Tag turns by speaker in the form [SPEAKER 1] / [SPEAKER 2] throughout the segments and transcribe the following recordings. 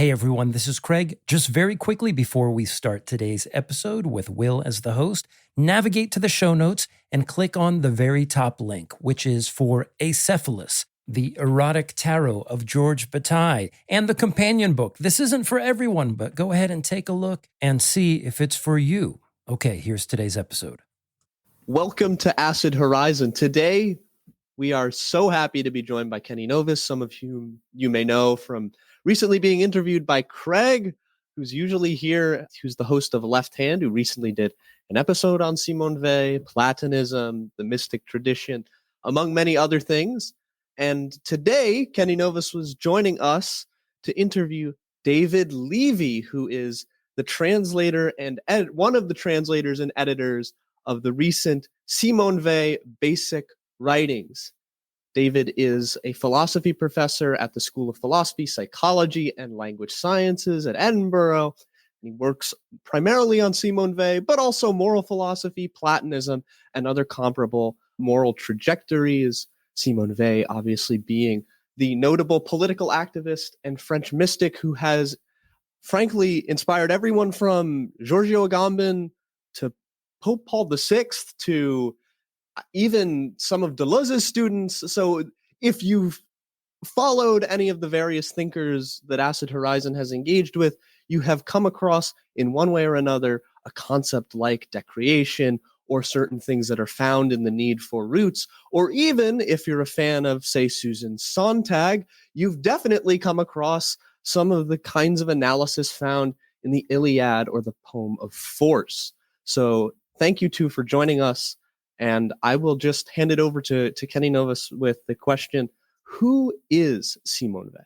[SPEAKER 1] Hey everyone, this is Craig. Just very quickly before we start today's episode with Will as the host, navigate to the show notes and click on the very top link, which is for Acephalus, the erotic tarot of George Bataille, and the companion book. This isn't for everyone, but go ahead and take a look and see if it's for you. Okay, here's today's episode.
[SPEAKER 2] Welcome to Acid Horizon. Today, we are so happy to be joined by Kenny Novis, some of whom you may know from recently being interviewed by Craig, who's usually here, who's the host of Left Hand, who recently did an episode on Simone Weil, Platonism, the mystic tradition, among many other things. And today, Kenny Novis was joining us to interview David Levy, who is the translator and one of the translators and editors of the recent Simone Weil Basic Writings. David is a philosophy professor at the School of Philosophy, Psychology, and Language Sciences at Edinburgh. He works primarily on Simone Weil, but also moral philosophy, Platonism, and other comparable moral trajectories. Simone Weil obviously being the notable political activist and French mystic who has, frankly, inspired everyone from Giorgio Agamben to Pope Paul VI to even some of Deleuze's students. So if you've followed any of the various thinkers that Acid Horizon has engaged with, you have come across in one way or another a concept like decreation or certain things that are found in the need for roots. Or even if you're a fan of, say, Susan Sontag, you've definitely come across some of the kinds of analysis found in the Iliad or the poem of Force. So thank you two for joining us. And I will just hand it over to Kenny Novis with the question, who is Simone Weil?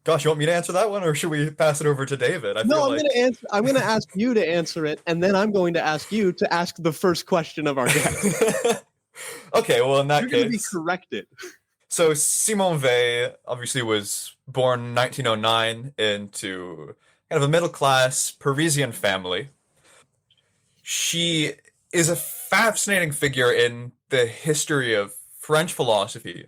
[SPEAKER 3] Gosh, you want me to answer that one, or should we pass it over to David?
[SPEAKER 2] I'm going to ask you to answer it, and then I'm going to ask you to ask the first question of our guest.
[SPEAKER 3] Okay, well, in that case...
[SPEAKER 2] You're going to be corrected.
[SPEAKER 3] So Simone Weil obviously was born in 1909 into kind of a middle-class Parisian family. She is a fascinating figure in the history of French philosophy,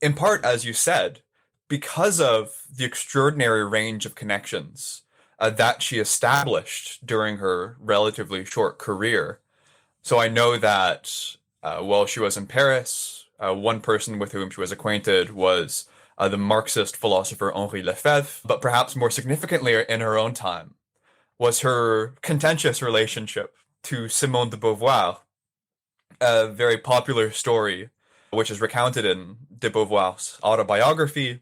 [SPEAKER 3] in part, as you said, because of the extraordinary range of connections that she established during her relatively short career. So I know that while she was in Paris, one person with whom she was acquainted was the Marxist philosopher Henri Lefebvre, but perhaps more significantly in her own time was her contentious relationship to Simone de Beauvoir, a very popular story which is recounted in de Beauvoir's autobiography,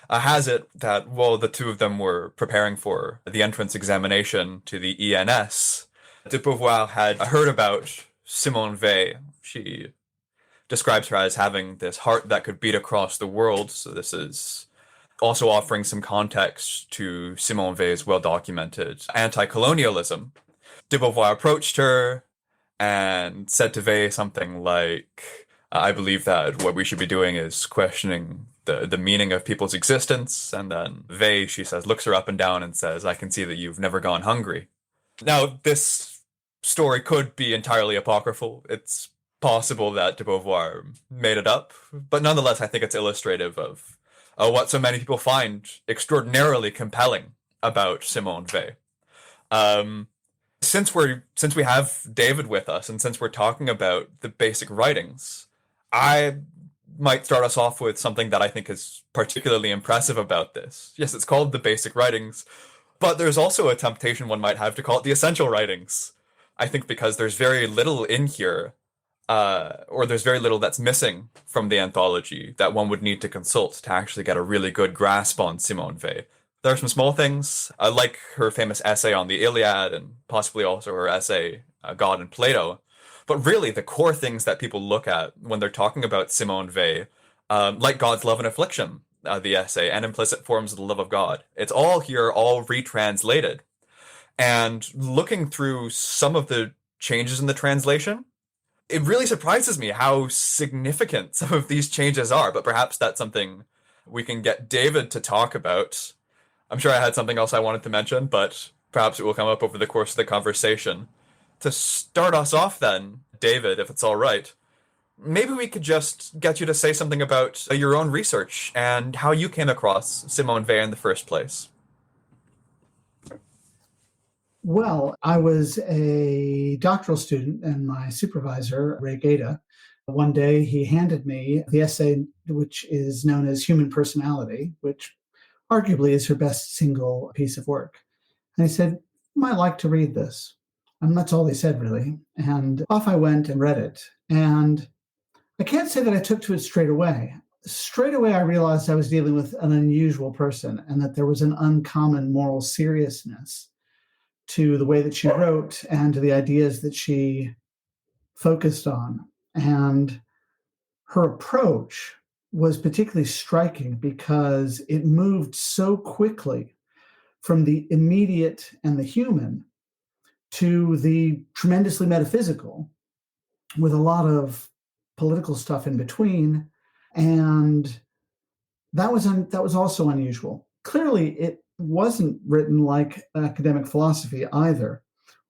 [SPEAKER 3] has it that while the two of them were preparing for the entrance examination to the ENS, de Beauvoir had heard about Simone Weil. She describes her as having this heart that could beat across the world, so this is also offering some context to Simone Weil's well-documented anti-colonialism. De Beauvoir approached her and said to Weil something like, I believe that what we should be doing is questioning the meaning of people's existence. And then Weil, she says, looks her up and down and says, I can see that you've never gone hungry. Now, this story could be entirely apocryphal. It's possible that de Beauvoir made it up, but nonetheless, I think it's illustrative of what so many people find extraordinarily compelling about Simone Weil. Since we have David with us, and since we're talking about the basic writings, I might start us off with something that I think is particularly impressive about this. Yes, it's called the basic writings, but there's also a temptation one might have to call it the essential writings. I think because there's very little in here, or there's very little that's missing from the anthology that one would need to consult to actually get a really good grasp on Simone Weil. There are some small things, like her famous essay on the Iliad and possibly also her essay, God and Plato. But really, the core things that people look at when they're talking about Simone Weil, like God's Love and Affliction, the essay, and implicit forms of the love of God. It's all here, all retranslated. And looking through some of the changes in the translation, it really surprises me how significant some of these changes are. But perhaps that's something we can get David to talk about. I'm sure I had something else I wanted to mention, but perhaps it will come up over the course of the conversation. To start us off then, David, if it's all right, maybe we could just get you to say something about your own research and how you came across Simone Weil in the first place.
[SPEAKER 4] Well, I was a doctoral student, and my supervisor, Ray Gaeta, one day he handed me the essay, which is known as Human Personality, which arguably is her best single piece of work. And he said, "You might like to read this." And that's all he said, really. And off I went and read it. And I can't say that I took to it straight away. Straight away, I realized I was dealing with an unusual person and that there was an uncommon moral seriousness to the way that she wrote and to the ideas that she focused on. And her approach was particularly striking because it moved so quickly from the immediate and the human to the tremendously metaphysical, with a lot of political stuff in between. And that was also unusual. Clearly, it wasn't written like academic philosophy either,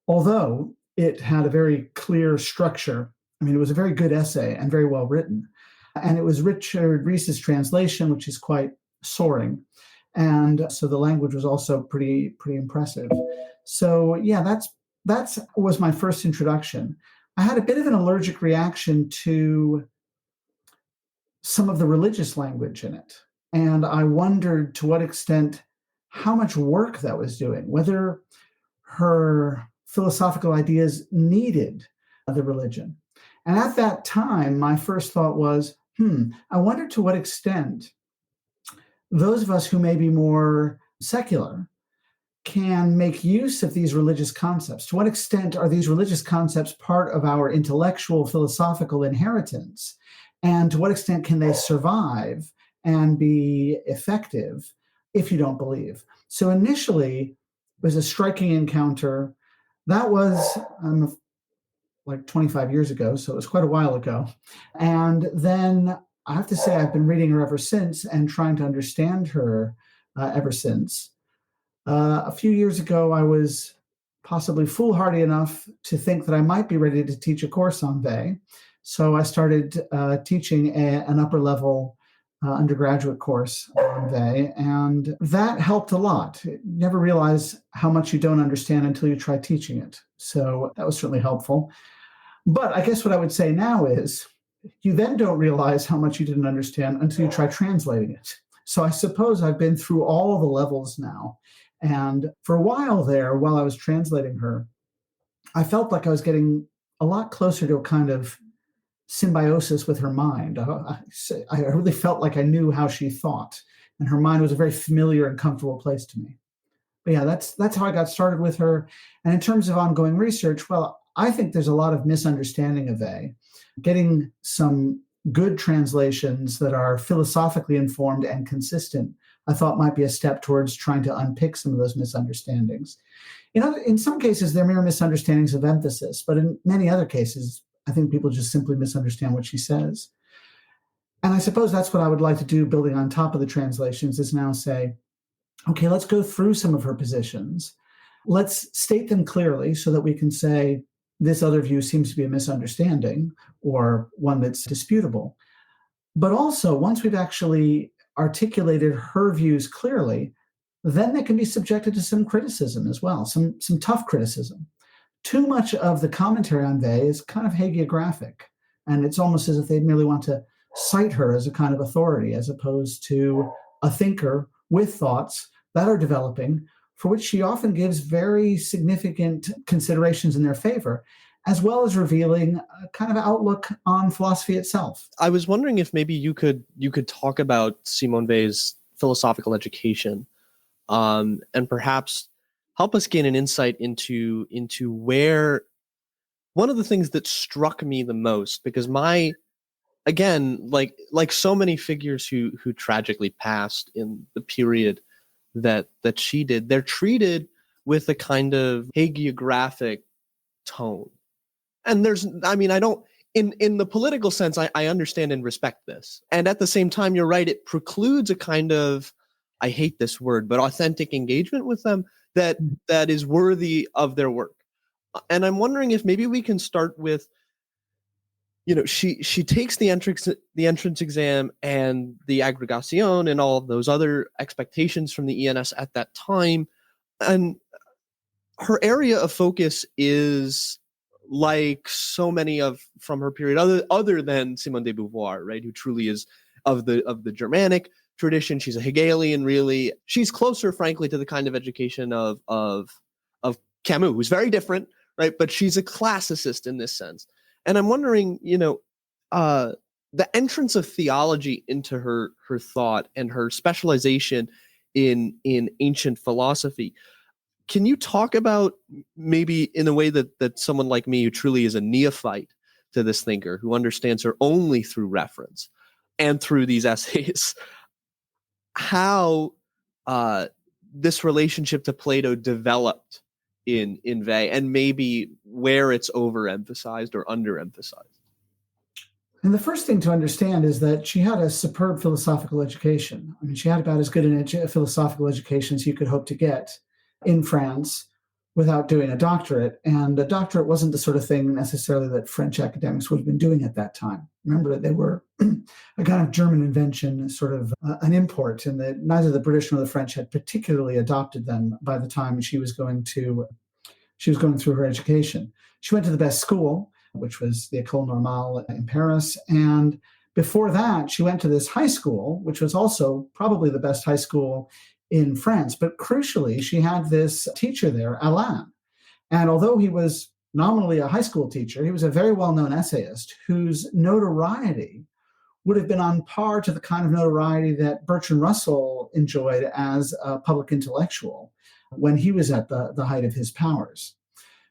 [SPEAKER 4] although it had a very clear structure. I mean, it was a very good essay and very well written. And it was Richard Rees's translation, which is quite soaring. And so the language was also pretty impressive. So yeah, that was my first introduction. I had a bit of an allergic reaction to some of the religious language in it. And I wondered to what extent, how much work that was doing, whether her philosophical ideas needed the religion. And at that time, my first thought was, I wonder to what extent those of us who may be more secular can make use of these religious concepts. To what extent are these religious concepts part of our intellectual, philosophical inheritance? And to what extent can they survive and be effective if you don't believe? So initially, it was a striking encounter. That was like 25 years ago, so it was quite a while ago. And then I have to say I've been reading her ever since and trying to understand her ever since. A few years ago, I was possibly foolhardy enough to think that I might be ready to teach a course on Weil. So I started teaching an upper-level undergraduate course on Weil, and that helped a lot. You never realize how much you don't understand until you try teaching it. So that was certainly helpful. But I guess what I would say now is you then don't realize how much you didn't understand until you try translating it. So I suppose I've been through all the levels now. And for a while there, while I was translating her, I felt like I was getting a lot closer to a kind of symbiosis with her mind. I really felt like I knew how she thought, and her mind was a very familiar and comfortable place to me. But yeah, that's how I got started with her. And in terms of ongoing research, well, I think there's a lot of misunderstanding of Weil. Getting some good translations that are philosophically informed and consistent, I thought might be a step towards trying to unpick some of those misunderstandings. In some cases, they're mere misunderstandings of emphasis, but in many other cases, I think people just simply misunderstand what she says. And I suppose that's what I would like to do, building on top of the translations, is now say, okay, let's go through some of her positions. Let's state them clearly so that we can say, this other view seems to be a misunderstanding or one that's disputable. But also, once we've actually articulated her views clearly, then they can be subjected to some criticism as well, some tough criticism. Too much of the commentary on Weil is kind of hagiographic, and it's almost as if they merely want to cite her as a kind of authority, as opposed to a thinker with thoughts that are developing, for which she often gives very significant considerations in their favor, as well as revealing a kind of outlook on philosophy itself.
[SPEAKER 2] I was wondering if maybe you could talk about Simone Weil's philosophical education, and perhaps help us gain an insight into where one of the things that struck me the most, because again, like so many figures who tragically passed in the period that she did, they're treated with a kind of hagiographic tone. And I don't, in the political sense, I understand and respect this. And at the same time, you're right, it precludes a kind of, I hate this word, but authentic engagement with them that is worthy of their work. And I'm wondering if maybe we can start with she takes the entrance exam and the aggregation and all of those other expectations from the ENS at that time, and her area of focus is like so many from her period, other than Simone de Beauvoir, right, who truly is of the Germanic tradition. She's a Hegelian, really. She's closer, frankly, to the kind of education of Camus, who's very different, right? But she's a classicist in this sense. And I'm wondering, the entrance of theology into her thought and her specialization in ancient philosophy. Can you talk about, maybe in a way that someone like me, who truly is a neophyte to this thinker, who understands her only through reference and through these essays, how this relationship to Plato developed in Weil, and maybe where it's overemphasized or underemphasized?
[SPEAKER 4] And the first thing to understand is that she had a superb philosophical education. I mean, she had about as good a philosophical education as you could hope to get in France without doing a doctorate. And a doctorate wasn't the sort of thing necessarily that French academics would have been doing at that time. Remember that they were a kind of German invention, sort of an import, and that neither the British nor the French had particularly adopted them by the time she was going through her education. She went to the best school, which was the École Normale in Paris. And before that, she went to this high school, which was also probably the best high school in France. But crucially, she had this teacher there, Alain. And although he was nominally a high school teacher, he was a very well-known essayist whose notoriety would have been on par to the kind of notoriety that Bertrand Russell enjoyed as a public intellectual when he was at the height of his powers.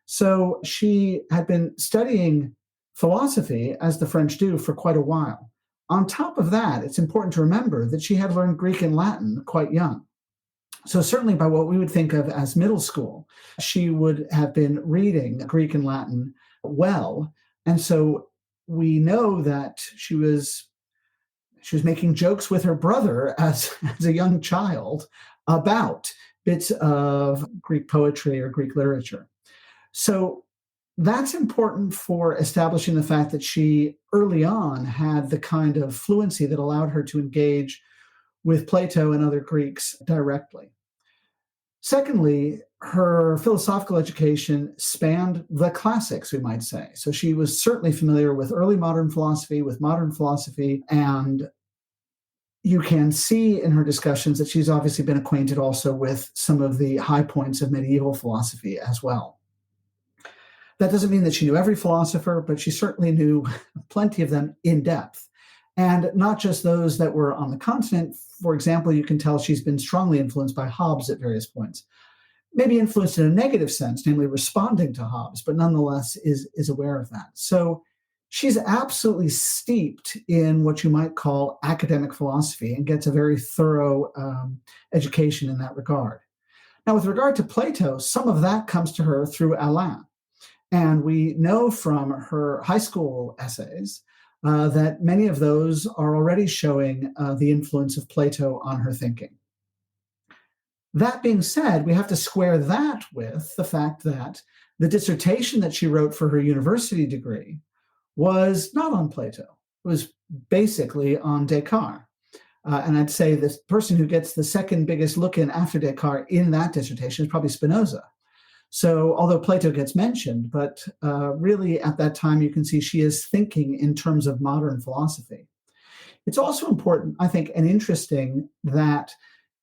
[SPEAKER 4] So she had been studying philosophy, as the French do, for quite a while. On top of that, it's important to remember that she had learned Greek and Latin quite young. So certainly by what we would think of as middle school, she would have been reading Greek and Latin well. And so we know that she was making jokes with her brother as a young child about bits of Greek poetry or Greek literature. So that's important for establishing the fact that she early on had the kind of fluency that allowed her to engage with Plato and other Greeks directly. Secondly, her philosophical education spanned the classics, we might say. So she was certainly familiar with early modern philosophy, and you can see in her discussions that she's obviously been acquainted also with some of the high points of medieval philosophy as well. That doesn't mean that she knew every philosopher, but she certainly knew plenty of them in depth. And not just those that were on the continent. For example, you can tell she's been strongly influenced by Hobbes at various points. Maybe influenced in a negative sense, namely responding to Hobbes, but nonetheless is aware of that. So she's absolutely steeped in what you might call academic philosophy and gets a very thorough education in that regard. Now, with regard to Plato, some of that comes to her through Alain. And we know from her high school essays that many of those are already showing the influence of Plato on her thinking. That being said, we have to square that with the fact that the dissertation that she wrote for her university degree was not on Plato. It was basically on Descartes. And I'd say the person who gets the second biggest look in after Descartes in that dissertation is probably Spinoza. So although Plato gets mentioned, but really at that time you can see she is thinking in terms of modern philosophy. It's also important, I think, and interesting that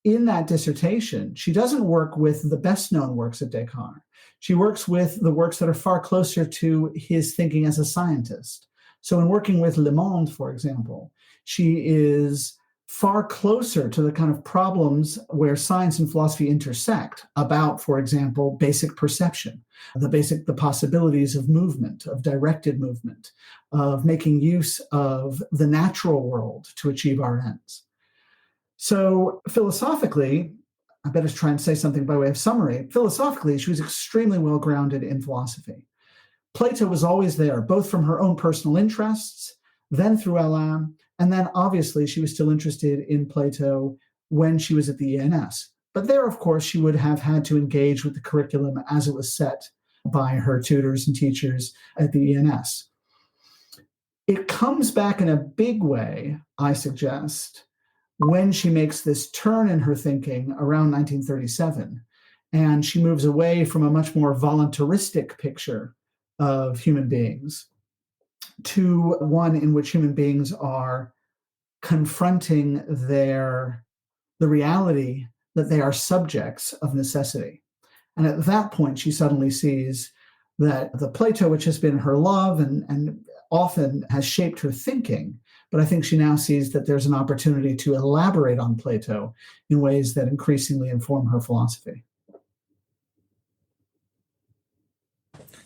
[SPEAKER 4] in that dissertation, she doesn't work with the best known works of Descartes. She works with the works that are far closer to his thinking as a scientist. So in working with Le Monde, for example, she is far closer to the kind of problems where science and philosophy intersect about, for example, basic perception, the possibilities of movement, of directed movement, of making use of the natural world to achieve our ends. So philosophically, I better try and say something by way of summary. Philosophically, she was extremely well grounded in philosophy. Plato was always there, both from her own personal interests, then through Alain, and then obviously she was still interested in Plato when she was at the ENS. But there, of course, she would have had to engage with the curriculum as it was set by her tutors and teachers at the ENS. It comes back in a big way, I suggest, when she makes this turn in her thinking around 1937, and she moves away from a much more voluntaristic picture of human beings to one in which human beings are confronting the reality that they are subjects of necessity. And at that point, she suddenly sees that the Plato, which has been her love and often has shaped her thinking, but I think she now sees that there's an opportunity to elaborate on Plato in ways that increasingly inform her philosophy.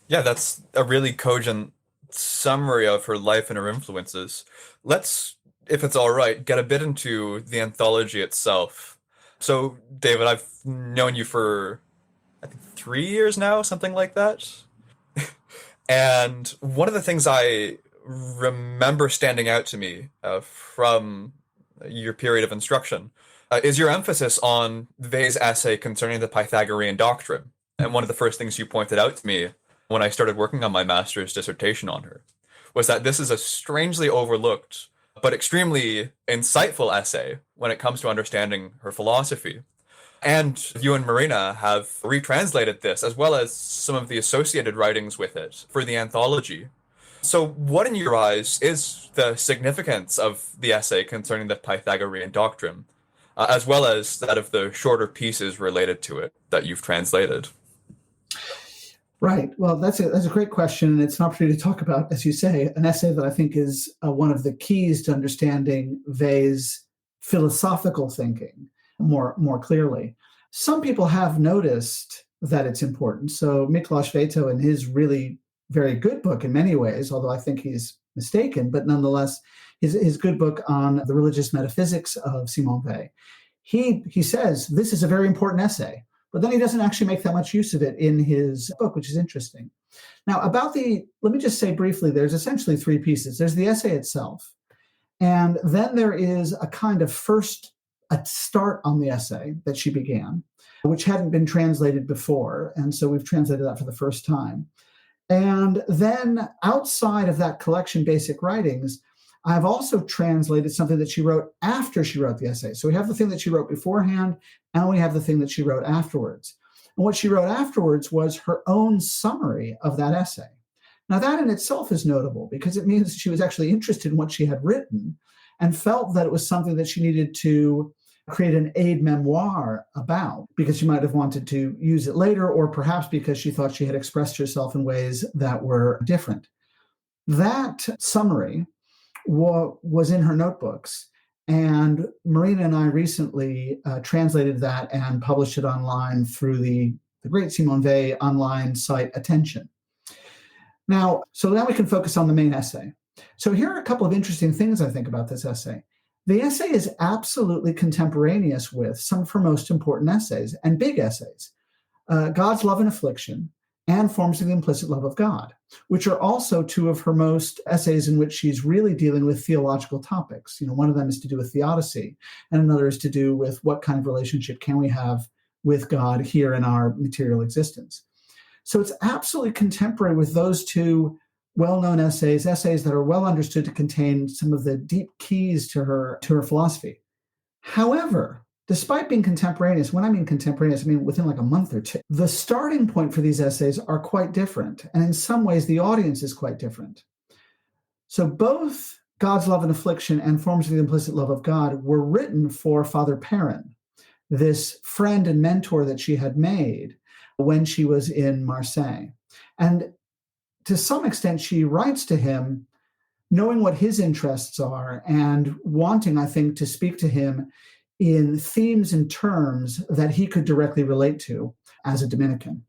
[SPEAKER 3] Yeah, that's a really cogent summary of her life and her influences. Let's, if it's all right, get a bit into the anthology itself. So, David, I've known you for, I think, 3 years now, something like that. And one of the things I remember standing out to me from your period of instruction is your emphasis on Weil's essay concerning the Pythagorean doctrine. And one of the first things you pointed out to me when I started working on my master's dissertation on her was that this is a strangely overlooked but extremely insightful essay when it comes to understanding her philosophy. And you and Marina have retranslated this, as well as some of the associated writings with it, for the anthology. So, what in your eyes is the significance of the essay concerning the Pythagorean doctrine, as well as that of the shorter pieces related to it that you've translated?
[SPEAKER 4] Right. Well, that's a great question, and it's an opportunity to talk about, as you say, an essay that I think is one of the keys to understanding Weil's philosophical thinking more clearly. Some people have noticed that it's important. So Miklos Veto, in his really very good book in many ways, although I think he's mistaken, but nonetheless, his good book on the religious metaphysics of Simone Weil, he says this is a very important essay, but then he doesn't actually make that much use of it in his book, which is interesting. Now, let me just say briefly, there's essentially three pieces. There's the essay itself, and then there is a kind of a start on the essay that she began, which hadn't been translated before. And so we've translated that for the first time. And then outside of that collection, Basic Writings, I've also translated something that she wrote after she wrote the essay. So we have the thing that she wrote beforehand, and we have the thing that she wrote afterwards. And what she wrote afterwards was her own summary of that essay. Now, that in itself is notable because it means she was actually interested in what she had written and felt that it was something that she needed to create an aid memoir about, because she might have wanted to use it later, or perhaps because she thought she had expressed herself in ways that were different. That summary was in her notebooks, and Marina and I recently translated that and published it online through the great Simone Weil online site Attention. Now we can focus on the main essay. So here are a couple of interesting things I think about this essay. The essay is absolutely contemporaneous with some of her most important essays and big essays, God's Love and Affliction and Forms of the Implicit Love of God, which are also two of her most essays in which she's really dealing with theological topics. One of them is to do with theodicy, and another is to do with what kind of relationship can we have with God here in our material existence. So it's absolutely contemporary with those two well-known essays that are well understood to contain some of the deep keys to her philosophy. However, despite being contemporaneous, when I mean contemporaneous, I mean within like a month or two, the starting point for these essays are quite different. And in some ways, the audience is quite different. So both God's Love and Affliction and Forms of the Implicit Love of God were written for Father Perrin, this friend and mentor that she had made when she was in Marseille. And to some extent, she writes to him knowing what his interests are and wanting, I think, to speak to him in themes and terms that he could directly relate to as a Dominican.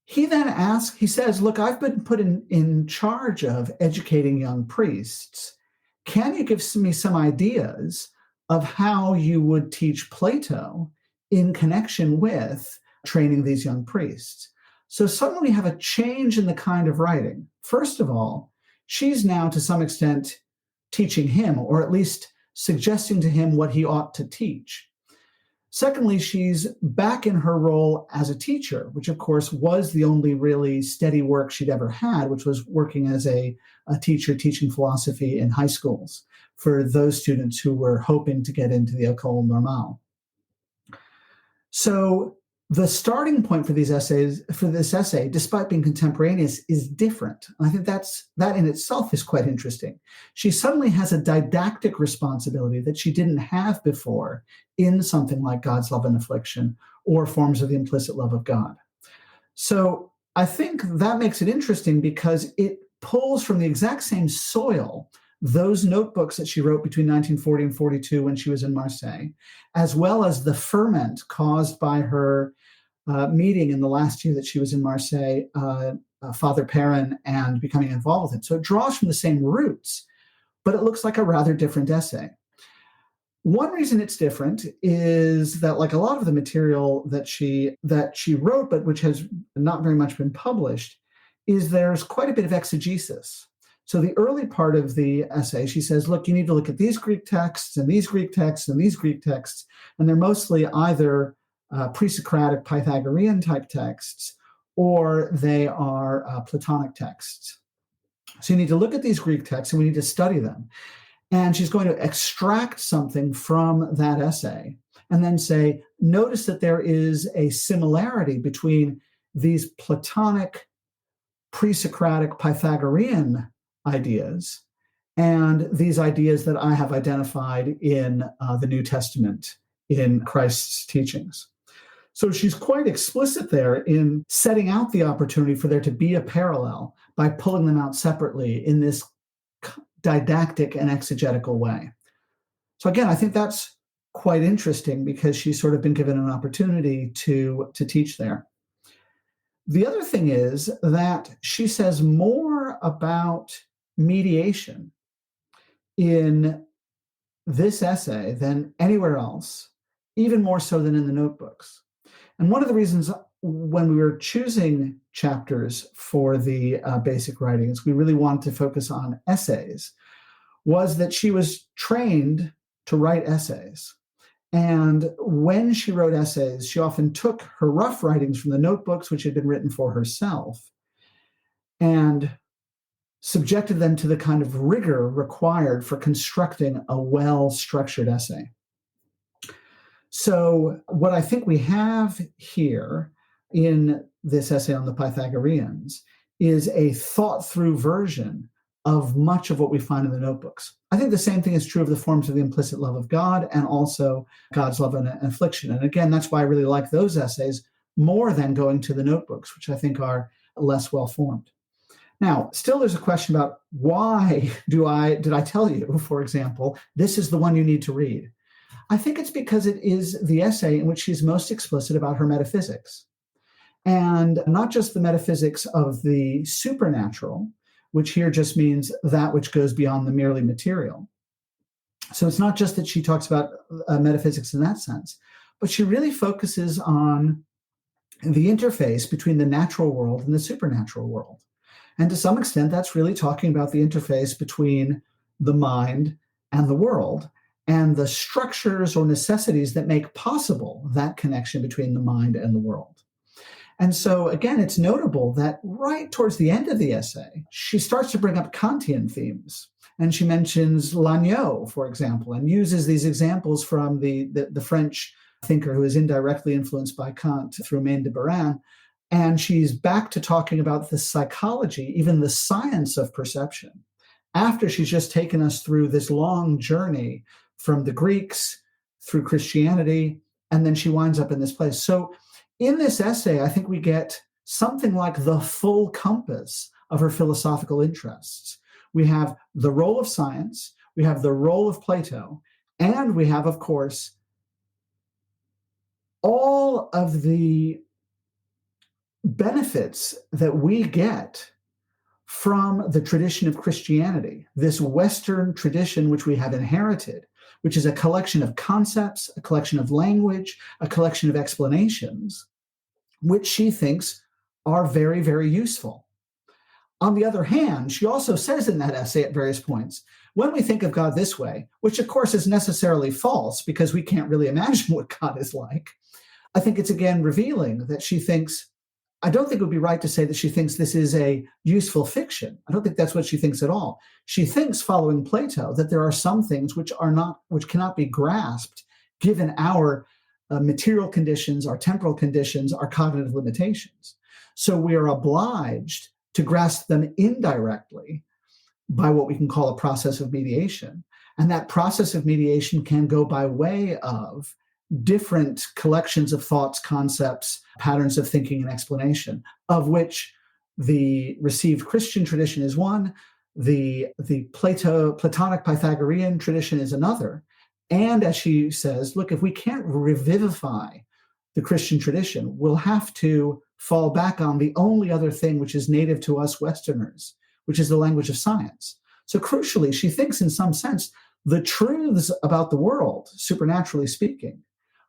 [SPEAKER 4] He says, look, I've been put in charge of educating young priests. Can you give me some ideas of how you would teach Plato in connection with training these young priests? So suddenly we have a change in the kind of writing. First of all, she's now to some extent teaching him, or at least suggesting to him what he ought to teach. Secondly, she's back in her role as a teacher, which of course was the only really steady work she'd ever had, which was working as a teacher teaching philosophy in high schools for those students who were hoping to get into the École Normale. So the starting point for this essay, despite being contemporaneous, is different. And I think that in itself is quite interesting. She suddenly has a didactic responsibility that she didn't have before in something like God's Love and Affliction or Forms of the Implicit Love of God. So I think that makes it interesting because it pulls from the exact same soil those notebooks that she wrote between 1940 and 42 when she was in Marseille, as well as the ferment caused by her meeting in the last year that she was in Marseille, Father Perrin, and becoming involved with it. So it draws from the same roots, but it looks like a rather different essay. One reason it's different is that, like a lot of the material that she wrote, but which has not very much been published, is there's quite a bit of exegesis. So the early part of the essay, she says, look, you need to look at these Greek texts and these Greek texts and these Greek texts, and they're mostly either pre-Socratic Pythagorean type texts or they are Platonic texts. So you need to look at these Greek texts and we need to study them. And she's going to extract something from that essay and then say, notice that there is a similarity between these Platonic, pre-Socratic, Pythagorean ideas and these ideas that I have identified in the New Testament, in Christ's teachings. So she's quite explicit there in setting out the opportunity for there to be a parallel by pulling them out separately in this didactic and exegetical way. So again, I think that's quite interesting because she's sort of been given an opportunity to teach there. The other thing is that she says more about mediation in this essay than anywhere else, even more so than in the notebooks. And one of the reasons when we were choosing chapters for the basic writings, we really wanted to focus on essays, was that she was trained to write essays. And when she wrote essays, she often took her rough writings from the notebooks, which had been written for herself, and subjected them to the kind of rigor required for constructing a well-structured essay. So what I think we have here in this essay on the Pythagoreans is a thought-through version of much of what we find in the notebooks. I think the same thing is true of the Forms of the Implicit Love of God and also God's Love and Affliction. And again, that's why I really like those essays more than going to the notebooks, which I think are less well-formed. Now, still there's a question about why did I tell you, for example, this is the one you need to read? I think it's because it is the essay in which she's most explicit about her metaphysics. And not just the metaphysics of the supernatural, which here just means that which goes beyond the merely material. So it's not just that she talks about metaphysics in that sense, but she really focuses on the interface between the natural world and the supernatural world. And to some extent, that's really talking about the interface between the mind and the world and the structures or necessities that make possible that connection between the mind and the world. And so, again, it's notable that right towards the end of the essay, she starts to bring up Kantian themes. And she mentions Lanniot, for example, and uses these examples from the French thinker who is indirectly influenced by Kant through Maine de Biran. And she's back to talking about the psychology, even the science of perception, after she's just taken us through this long journey from the Greeks through Christianity, and then she winds up in this place. So in this essay, I think we get something like the full compass of her philosophical interests. We have the role of science, we have the role of Plato, and we have, of course, all of the benefits that we get from the tradition of Christianity, this Western tradition which we have inherited, which is a collection of concepts, a collection of language, a collection of explanations, which she thinks are very, very useful. On the other hand, she also says in that essay at various points, when we think of God this way, which of course is necessarily false because we can't really imagine what God is like, I think it's again revealing that she thinks, I don't think it would be right to say that she thinks this is a useful fiction. I don't think that's what she thinks at all. She thinks, following Plato, that there are some things which cannot be grasped given our material conditions, our temporal conditions, our cognitive limitations. So we are obliged to grasp them indirectly by what we can call a process of mediation. And that process of mediation can go by way of different collections of thoughts, concepts, patterns of thinking and explanation, of which the received Christian tradition is one, the Platonic Pythagorean tradition is another. And as she says, look, if we can't revivify the Christian tradition, we'll have to fall back on the only other thing which is native to us Westerners, which is the language of science. So crucially, she thinks in some sense the truths about the world, supernaturally speaking,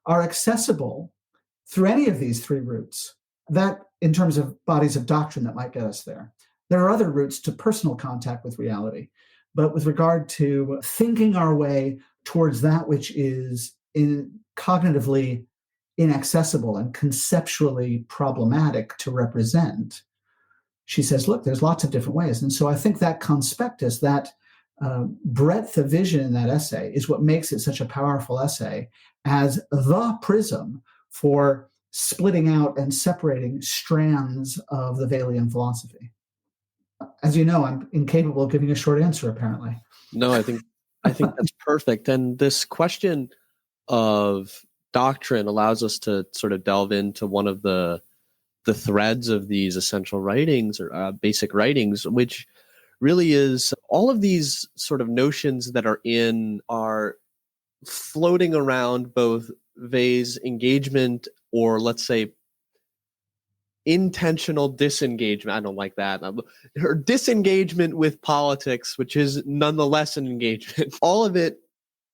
[SPEAKER 4] are accessible through any of these three routes. That, in terms of bodies of doctrine, that might get us there. There are other routes to personal contact with reality. But with regard to thinking our way towards that which is cognitively inaccessible and conceptually problematic to represent, she says, look, there's lots of different ways. And so I think that conspectus, that breadth of vision in that essay is what makes it such a powerful essay as the prism for splitting out and separating strands of the Weylian philosophy. As you know, I'm incapable of giving a short answer, apparently.
[SPEAKER 2] No, I think that's perfect. And this question of doctrine allows us to sort of delve into one of the threads of these essential writings or basic writings, which really is all of these sort of notions that are floating around both Weil's engagement or, let's say, intentional disengagement. I don't like that. Her disengagement with politics, which is nonetheless an engagement. All of it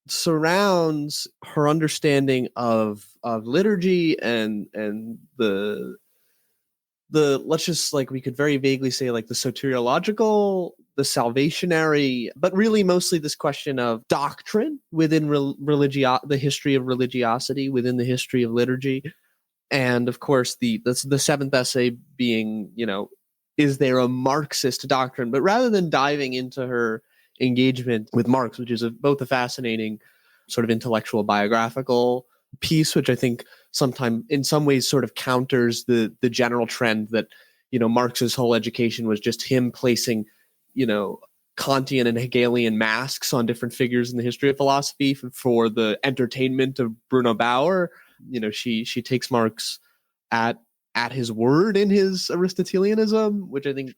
[SPEAKER 2] surrounds her understanding of liturgy and the let's just, like, we could very vaguely say, like, the soteriological, the salvationary, but really mostly this question of doctrine within the history of religiosity, within the history of liturgy. And of course, the seventh essay being, is there a Marxist doctrine? But rather than diving into her engagement with Marx, which is both a fascinating sort of intellectual biographical piece, which I think sometimes in some ways sort of counters the general trend that, Marx's whole education was just him placing, Kantian and Hegelian masks on different figures in the history of philosophy for the entertainment of Bruno Bauer. She takes Marx at his word in his Aristotelianism, which I think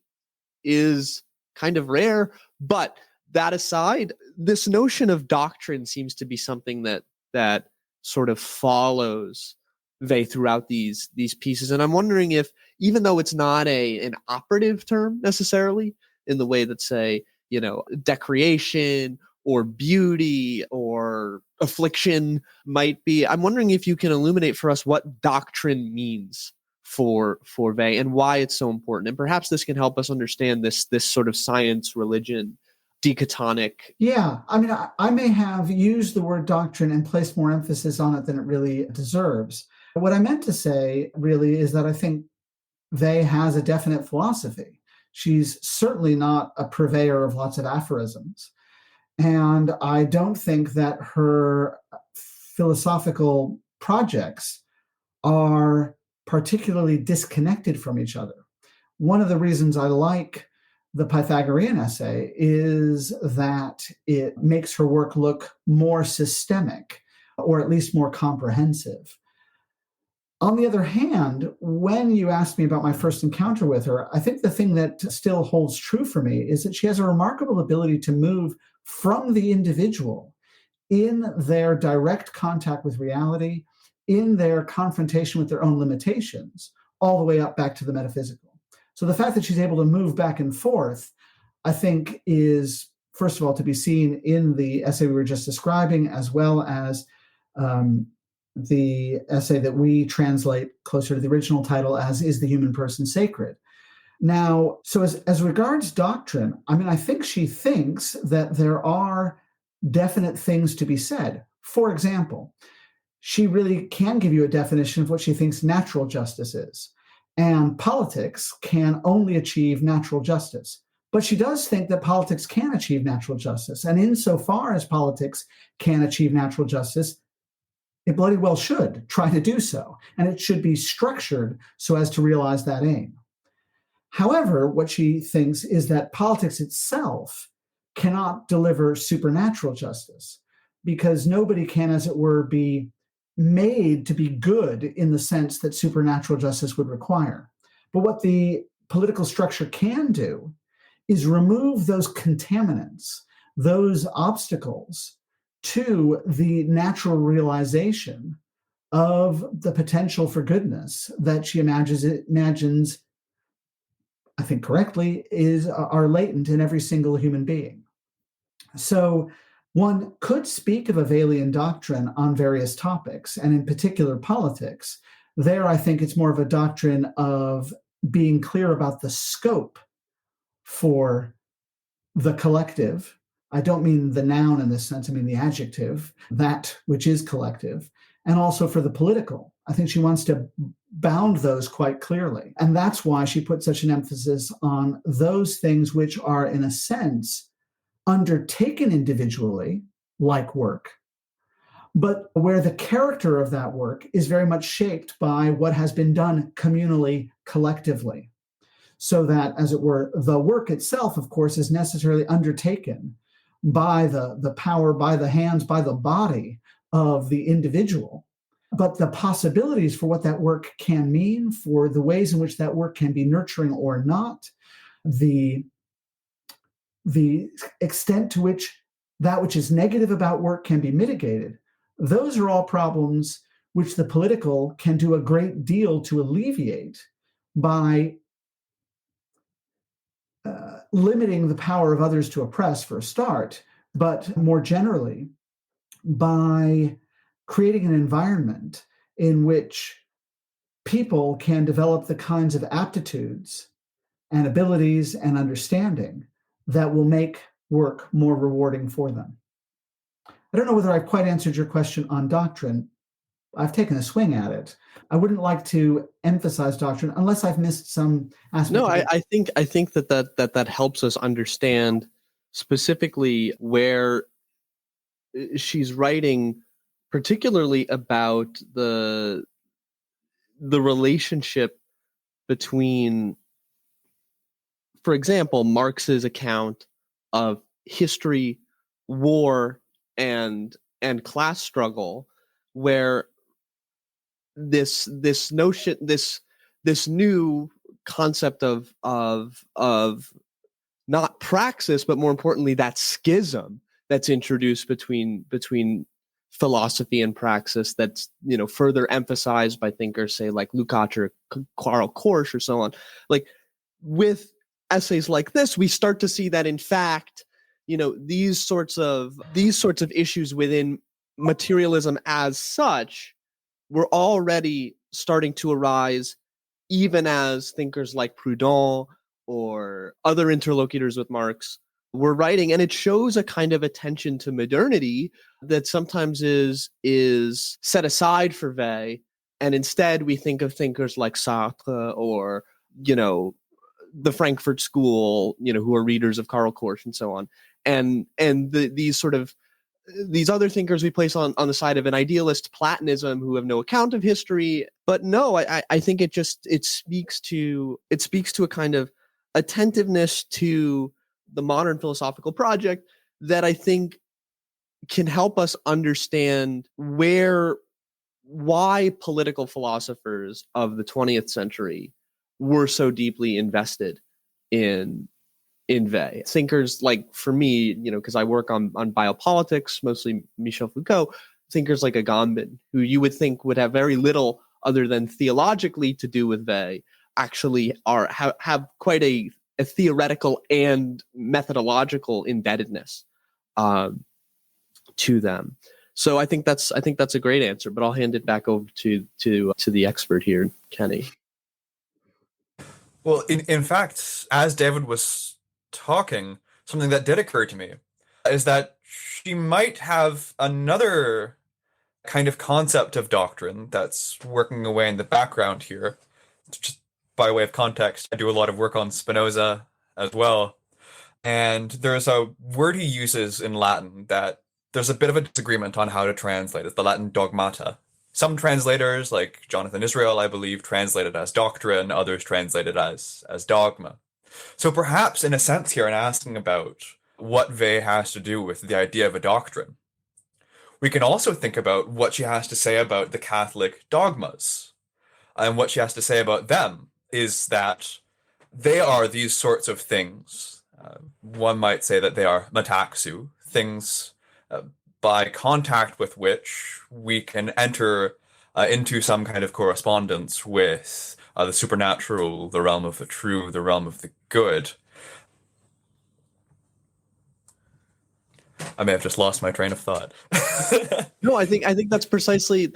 [SPEAKER 2] is kind of rare. But that aside, this notion of doctrine seems to be something that sort of follows Weil throughout these pieces. And I'm wondering if, even though it's not an operative term necessarily in the way that, say, decreation or beauty or affliction might be, I'm wondering if you can illuminate for us what doctrine means for Weil and why it's so important. And perhaps this can help us understand this sort of science religion dichotomic.
[SPEAKER 4] Yeah, I mean, I may have used the word doctrine and placed more emphasis on it than it really deserves. What I meant to say really is that I think Weil has a definite philosophy. She's certainly not a purveyor of lots of aphorisms. And I don't think that her philosophical projects are particularly disconnected from each other. One of the reasons I like the Pythagorean essay is that it makes her work look more systemic, or at least more comprehensive. On the other hand, when you asked me about my first encounter with her, I think the thing that still holds true for me is that she has a remarkable ability to move from the individual in their direct contact with reality, in their confrontation with their own limitations, all the way up back to the metaphysical. So the fact that she's able to move back and forth, I think, is, first of all, to be seen in the essay we were just describing, as well as the essay that we translate closer to the original title as Is the Human Person Sacred? Now, so as regards doctrine, I mean, I think she thinks that there are definite things to be said. For example, she really can give you a definition of what she thinks natural justice is. And politics can only achieve natural justice. But she does think that politics can achieve natural justice. And insofar as politics can achieve natural justice, it bloody well should try to do so. And it should be structured so as to realize that aim. However, what she thinks is that politics itself cannot deliver supernatural justice because nobody can, as it were, be made to be good in the sense that supernatural justice would require. But what the political structure can do is remove those contaminants, those obstacles to the natural realization of the potential for goodness that she imagines, I think correctly, are latent in every single human being. So one could speak of a Weylian doctrine on various topics, and in particular politics. There, I think it's more of a doctrine of being clear about the scope for the collective. I don't mean the noun in this sense, I mean the adjective, that which is collective, and also for the political. I think she wants to bound those quite clearly. And that's why she put such an emphasis on those things which are, in a sense, undertaken individually, like work, but where the character of that work is very much shaped by what has been done communally, collectively. So that, as it were, the work itself, of course, is necessarily undertaken by the power, by the hands, by the body of the individual. But the possibilities for what that work can mean, for the ways in which that work can be nurturing or not, the extent to which that which is negative about work can be mitigated, those are all problems which the political can do a great deal to alleviate by limiting the power of others to oppress, for a start, but more generally by creating an environment in which people can develop the kinds of aptitudes and abilities and understanding that will make work more rewarding for them. I don't know whether I've quite answered your question on doctrine. I've taken a swing at it. I wouldn't like to emphasize doctrine unless I've missed some aspect.
[SPEAKER 2] No, I think that helps us understand specifically where she's writing, particularly about the relationship between, for example, Marx's account of history, war, and class struggle, where this notion, this new concept of not praxis, but more importantly, that schism that's introduced between philosophy and praxis, that's further emphasized by thinkers, say, like Lukács or Karl Korsch or so on. Like, with essays like this, we start to see that, in fact, these sorts of issues within materialism as such were already starting to arise, even as thinkers like Proudhon or other interlocutors with Marx were writing. And it shows a kind of attention to modernity that sometimes is set aside for Weil, and instead we think of thinkers like Sartre or the Frankfurt School, who are readers of Karl Korsch and so on, and these other thinkers we place on the side of an idealist Platonism who have no account of history. But no, I think it speaks to a kind of attentiveness to the modern philosophical project that I think can help us understand why political philosophers of the 20th century were so deeply invested in Weil. Thinkers like, for me, because I work on biopolitics, mostly Michel Foucault, thinkers like Agamben, who you would think would have very little other than theologically to do with Weil, actually have quite a theoretical and methodological indebtedness to them. So I think that's a great answer, but I'll hand it back over to the expert here, Kenny.
[SPEAKER 3] Well, in fact, as David was talking, something that did occur to me is that she might have another kind of concept of doctrine that's working away in the background here. Just by way of context, I do a lot of work on Spinoza as well. And there's a word he uses in Latin that there's a bit of a disagreement on how to translate. It's the Latin dogmata. Some translators, like Jonathan Israel, I believe, translate it as doctrine, others translate it as dogma. So perhaps, in a sense here, in asking about what Weil has to do with the idea of a doctrine, we can also think about what she has to say about the Catholic dogmas. And what she has to say about them is that they are these sorts of things. One might say that they are metaxu, things by contact with which we can enter into some kind of correspondence with the supernatural, the realm of the true, the realm of the good. I may have just lost my train of thought.
[SPEAKER 2] No, I think that's precisely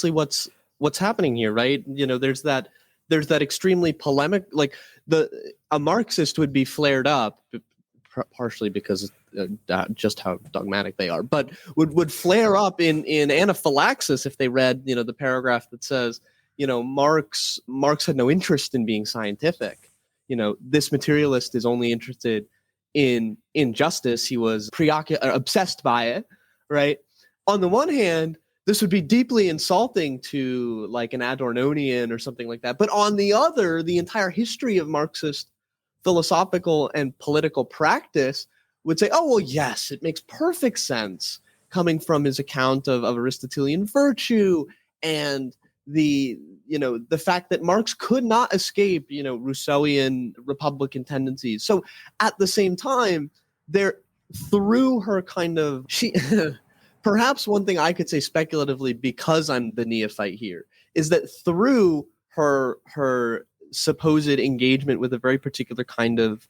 [SPEAKER 2] what's happening here, right? There's that extremely polemic, like a Marxist would be flared up, partially because just how dogmatic they are, but would flare up in anaphylaxis if they read the paragraph that says Marx had no interest in being scientific. This materialist is only interested in justice. He was obsessed by it, right? On the one hand, this would be deeply insulting to like an Adornonian or something like that. But on the other, the entire history of Marxist philosophical and political practice would say, oh, well, yes, it makes perfect sense coming from his account of Aristotelian virtue and the fact that Marx could not escape, Rousseauian Republican tendencies. So at the same time, through her perhaps one thing I could say speculatively, because I'm the neophyte here, is that through her supposed engagement with a very particular kind of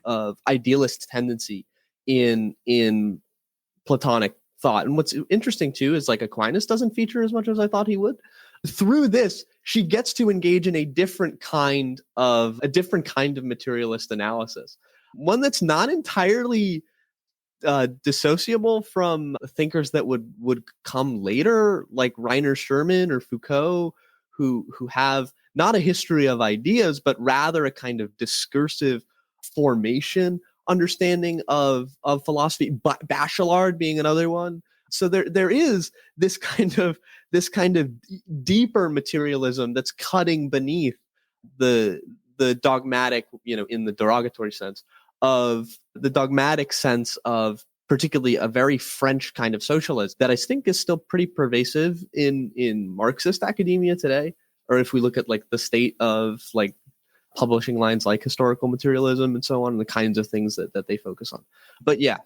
[SPEAKER 2] idealist tendency in Platonic thought. And what's interesting too is like Aquinas doesn't feature as much as I thought he would. Through this, she gets to engage in a different kind of materialist analysis, one that's not entirely dissociable from thinkers that would come later, like Rainer Sherman or Foucault, who have not a history of ideas, but rather a kind of discursive formation understanding of philosophy. Bachelard being another one. So there is this kind of deeper materialism that's cutting beneath the dogmatic, in the derogatory sense, of the dogmatic sense of particularly a very French kind of socialism that I think is still pretty pervasive in Marxist academia today. Or if we look at like the state of like publishing lines like historical materialism and so on, and the kinds of things that they focus on. But yeah.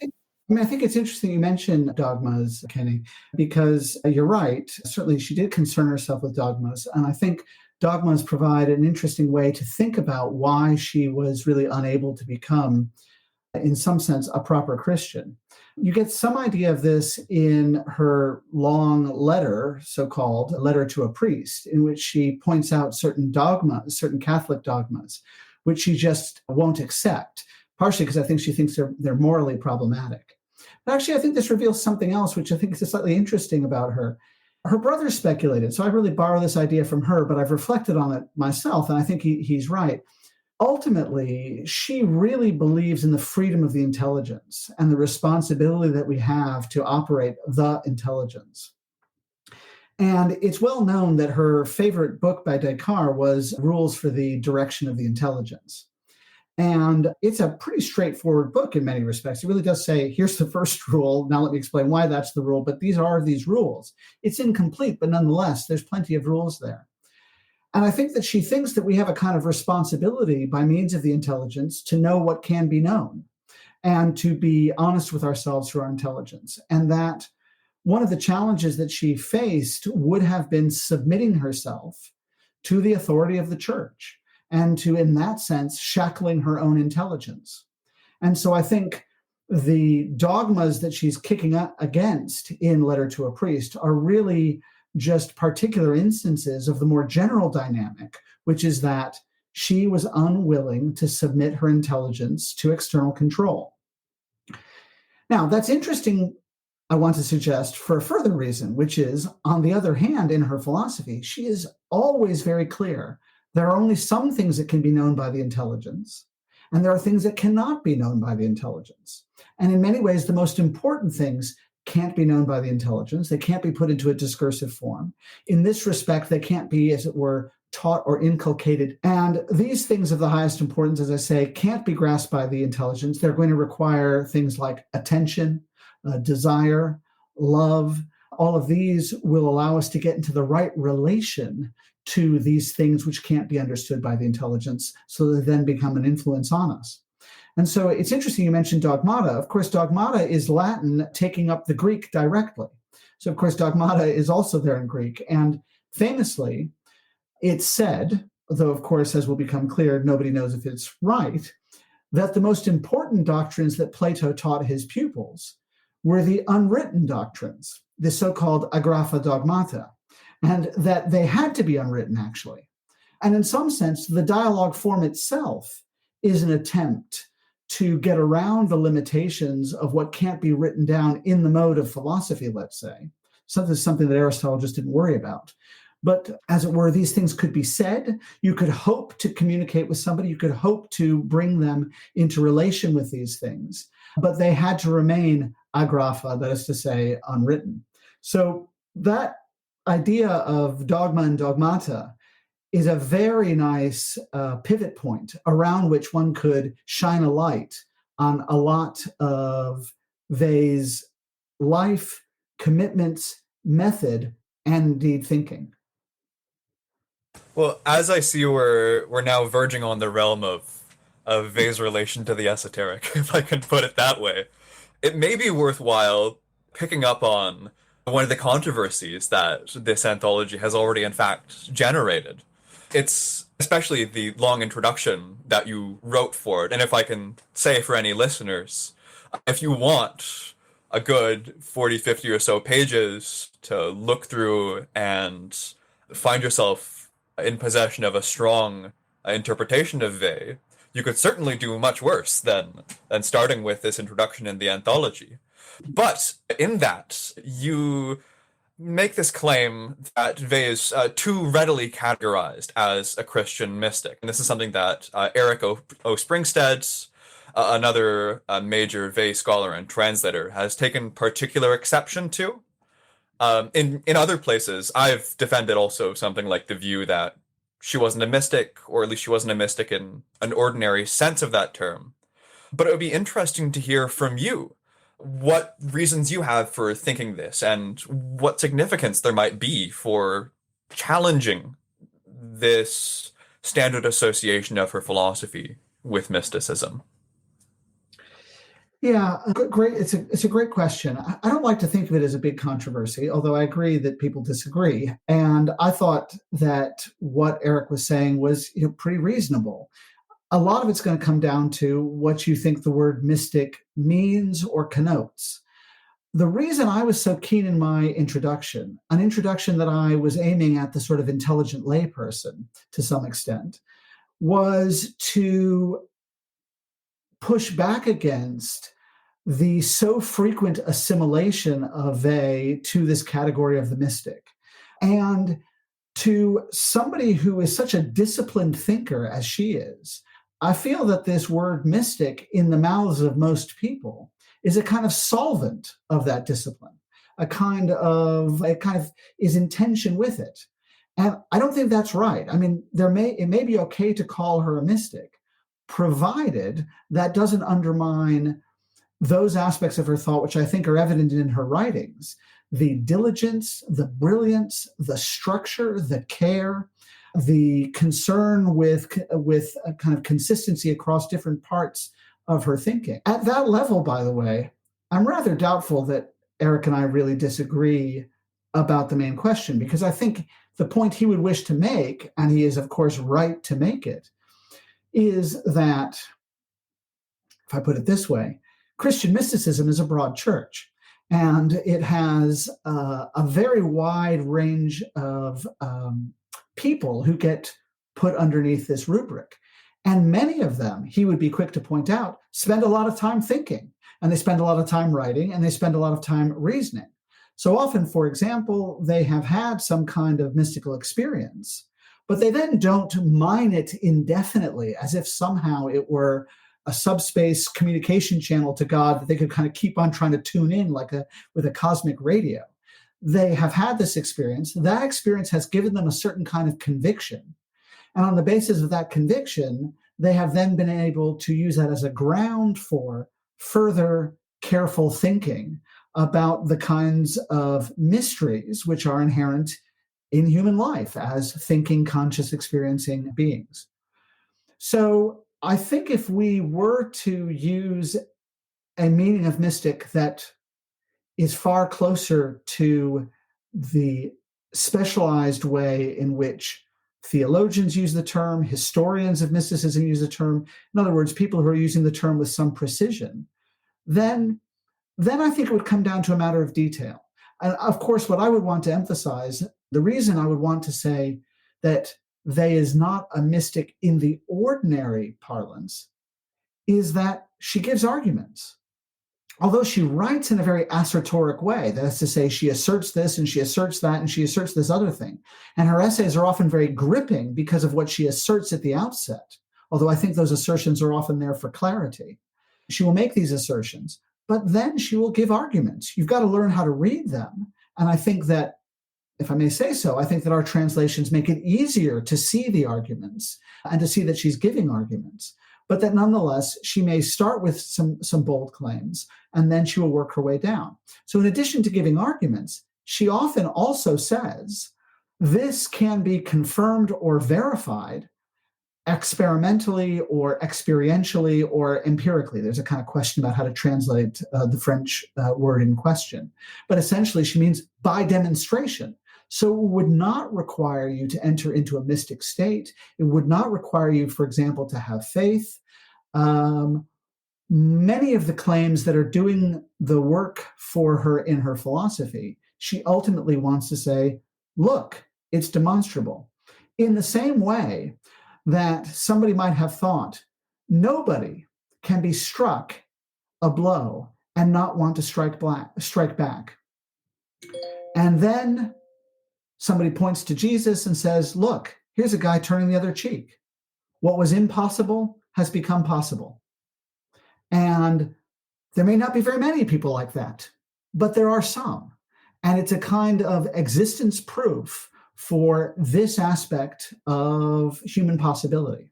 [SPEAKER 4] I think it's interesting you mentioned dogmas, Kenny, because you're right. Certainly she did concern herself with dogmas. And I think dogmas provide an interesting way to think about why she was really unable to become, in some sense, a proper Christian. You get some idea of this in her long letter, so-called letter to a priest, in which she points out certain dogmas, certain Catholic dogmas, which she just won't accept, partially because I think she thinks they're morally problematic. But actually, I think this reveals something else, which I think is slightly interesting about her. Her brother speculated, so I really borrow this idea from her, but I've reflected on it myself, and I think he's right. Ultimately, she really believes in the freedom of the intelligence and the responsibility that we have to operate the intelligence. And it's well known that her favorite book by Descartes was Rules for the Direction of the Intelligence. And it's a pretty straightforward book in many respects. It really does say, here's the first rule. Now let me explain why that's the rule. But these rules. It's incomplete, but nonetheless, there's plenty of rules there. And I think that she thinks that we have a kind of responsibility by means of the intelligence to know what can be known and to be honest with ourselves through our intelligence. And that one of the challenges that she faced would have been submitting herself to the authority of the church and to, in that sense, shackling her own intelligence. And so I think the dogmas that she's kicking against in Letter to a Priest are really just particular instances of the more general dynamic, which is that She was unwilling to submit her intelligence to external control. Now, that's interesting, I want to suggest, for a further reason, which is, on the other hand, in her philosophy, she is always very clear. There are only some things that can be known by the intelligence, and there are things that cannot be known by the intelligence. And in many ways, the most important things can't be known by the intelligence. They can't be put into a discursive form. In this respect, they can't be, as it were, taught or inculcated. And these things of the highest importance, as I say, can't be grasped by the intelligence. They're going to require things like attention, desire, love. All of these will allow us to get into the right relation to these things which can't be understood by the intelligence, so they then become an influence on us. And so it's interesting you mentioned dogmata. Of course, dogmata is Latin taking up the Greek directly. So, of course, dogmata is also there in Greek. And famously, it's said, though, of course, as will become clear, nobody knows if it's right, that the most important doctrines that Plato taught his pupils were the unwritten doctrines, the so-called agrapha dogmata, and that they had to be unwritten, actually. And in some sense, the dialogue form itself is an attempt to get around the limitations of what can't be written down in the mode of philosophy, let's say. Something that Aristotle just didn't worry about. But as it were, these things could be said. You could hope to communicate with somebody. You could hope to bring them into relation with these things. But they had to remain agrapha, that is to say, unwritten. So that idea of dogma and dogmata is a very nice pivot point around which one could shine a light on a lot of Weil's life, commitments, method, and indeed thinking.
[SPEAKER 3] Well, as I see, we're now verging on the realm of Weil's relation to the esoteric, if I can put it that way. It may be worthwhile picking up on one of the controversies that this anthology has already, in fact, generated. It's especially the long introduction that you wrote for it. And if I can say for any listeners, if you want a good 40, 50 or so pages to look through and find yourself in possession of a strong interpretation of Weil, you could certainly do much worse than starting with this introduction in the anthology. But in that, you make this claim that Weil is too readily categorized as a Christian mystic. And this is something that Eric O. Springstead, another major Weil scholar and translator, has taken particular exception to. In other places, I've defended also something like the view that she wasn't a mystic, or at least she wasn't a mystic in an ordinary sense of that term. But it would be interesting to hear from you what reasons you have for thinking this, and what significance there might be for challenging this standard association of her philosophy with mysticism.
[SPEAKER 4] Yeah, great. It's a great question. I don't like to think of it as a big controversy, although I agree that people disagree. And I thought that what Eric was saying was, pretty reasonable. A lot of it's going to come down to what you think the word mystic means or connotes. The reason I was so keen in my introduction, an introduction that I was aiming at the sort of intelligent layperson to some extent, was to push back against the so frequent assimilation of Weil to this category of the mystic. And to somebody who is such a disciplined thinker as she is, I feel that this word mystic in the mouths of most people is a kind of solvent of that discipline, it kind of is in tension with it. And I don't think that's right. I mean, it may be okay to call her a mystic, provided that doesn't undermine those aspects of her thought which I think are evident in her writings: the diligence, the brilliance, the structure, the care, the concern with a kind of consistency across different parts of her thinking. At that level, by the way, I'm rather doubtful that Eric and I really disagree about the main question, because I think the point he would wish to make, and he is, of course, right to make it, is that, if I put it this way, Christian mysticism is a broad church, and it has a very wide range of people who get put underneath this rubric. And many of them, he would be quick to point out, spend a lot of time thinking, and they spend a lot of time writing, and they spend a lot of time reasoning. So often, for example, they have had some kind of mystical experience, but they then don't mine it indefinitely as if somehow it were a subspace communication channel to God that they could kind of keep on trying to tune in with a cosmic radio. They have had this experience. That experience has given them a certain kind of conviction. And on the basis of that conviction, they have then been able to use that as a ground for further careful thinking about the kinds of mysteries which are inherent in human life as thinking, conscious, experiencing beings. So I think if we were to use a meaning of mystic that is far closer to the specialized way in which theologians use the term, historians of mysticism use the term, in other words, people who are using the term with some precision, then I think it would come down to a matter of detail. And of course, what I would want to emphasize, the reason I would want to say that they is not a mystic in the ordinary parlance is that she gives arguments. Although she writes in a very assertoric way, that is to say, she asserts this and she asserts that and she asserts this other thing. And her essays are often very gripping because of what she asserts at the outset, although I think those assertions are often there for clarity. She will make these assertions, but then she will give arguments. You've got to learn how to read them. And I think that, if I may say so, I think that our translations make it easier to see the arguments and to see that she's giving arguments. But that nonetheless, she may start with some bold claims, and then she will work her way down. So in addition to giving arguments, she often also says, this can be confirmed or verified experimentally or experientially or empirically. There's a kind of question about how to translate the French word in question. But essentially, she means by demonstration. So it would not require you to enter into a mystic state. It would not require you, for example, to have faith. Many of the claims that are doing the work for her in her philosophy, she ultimately wants to say, look, it's demonstrable. In the same way that somebody might have thought, nobody can be struck a blow and not want to strike back. And then somebody points to Jesus and says, look, here's a guy turning the other cheek. What was impossible has become possible. And there may not be very many people like that, but there are some. And it's a kind of existence proof for this aspect of human possibility.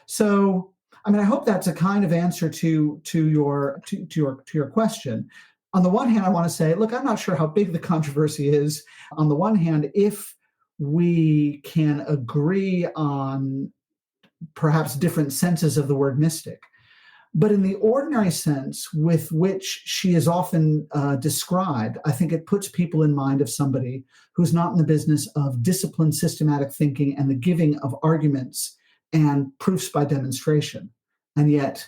[SPEAKER 4] So, I mean, I hope that's a kind of answer to your question. On the one hand, I want to say, look, I'm not sure how big the controversy is. On the one hand, if we can agree on perhaps different senses of the word mystic, but in the ordinary sense with which she is often described, I think it puts people in mind of somebody who's not in the business of disciplined, systematic thinking and the giving of arguments and proofs by demonstration. And yet,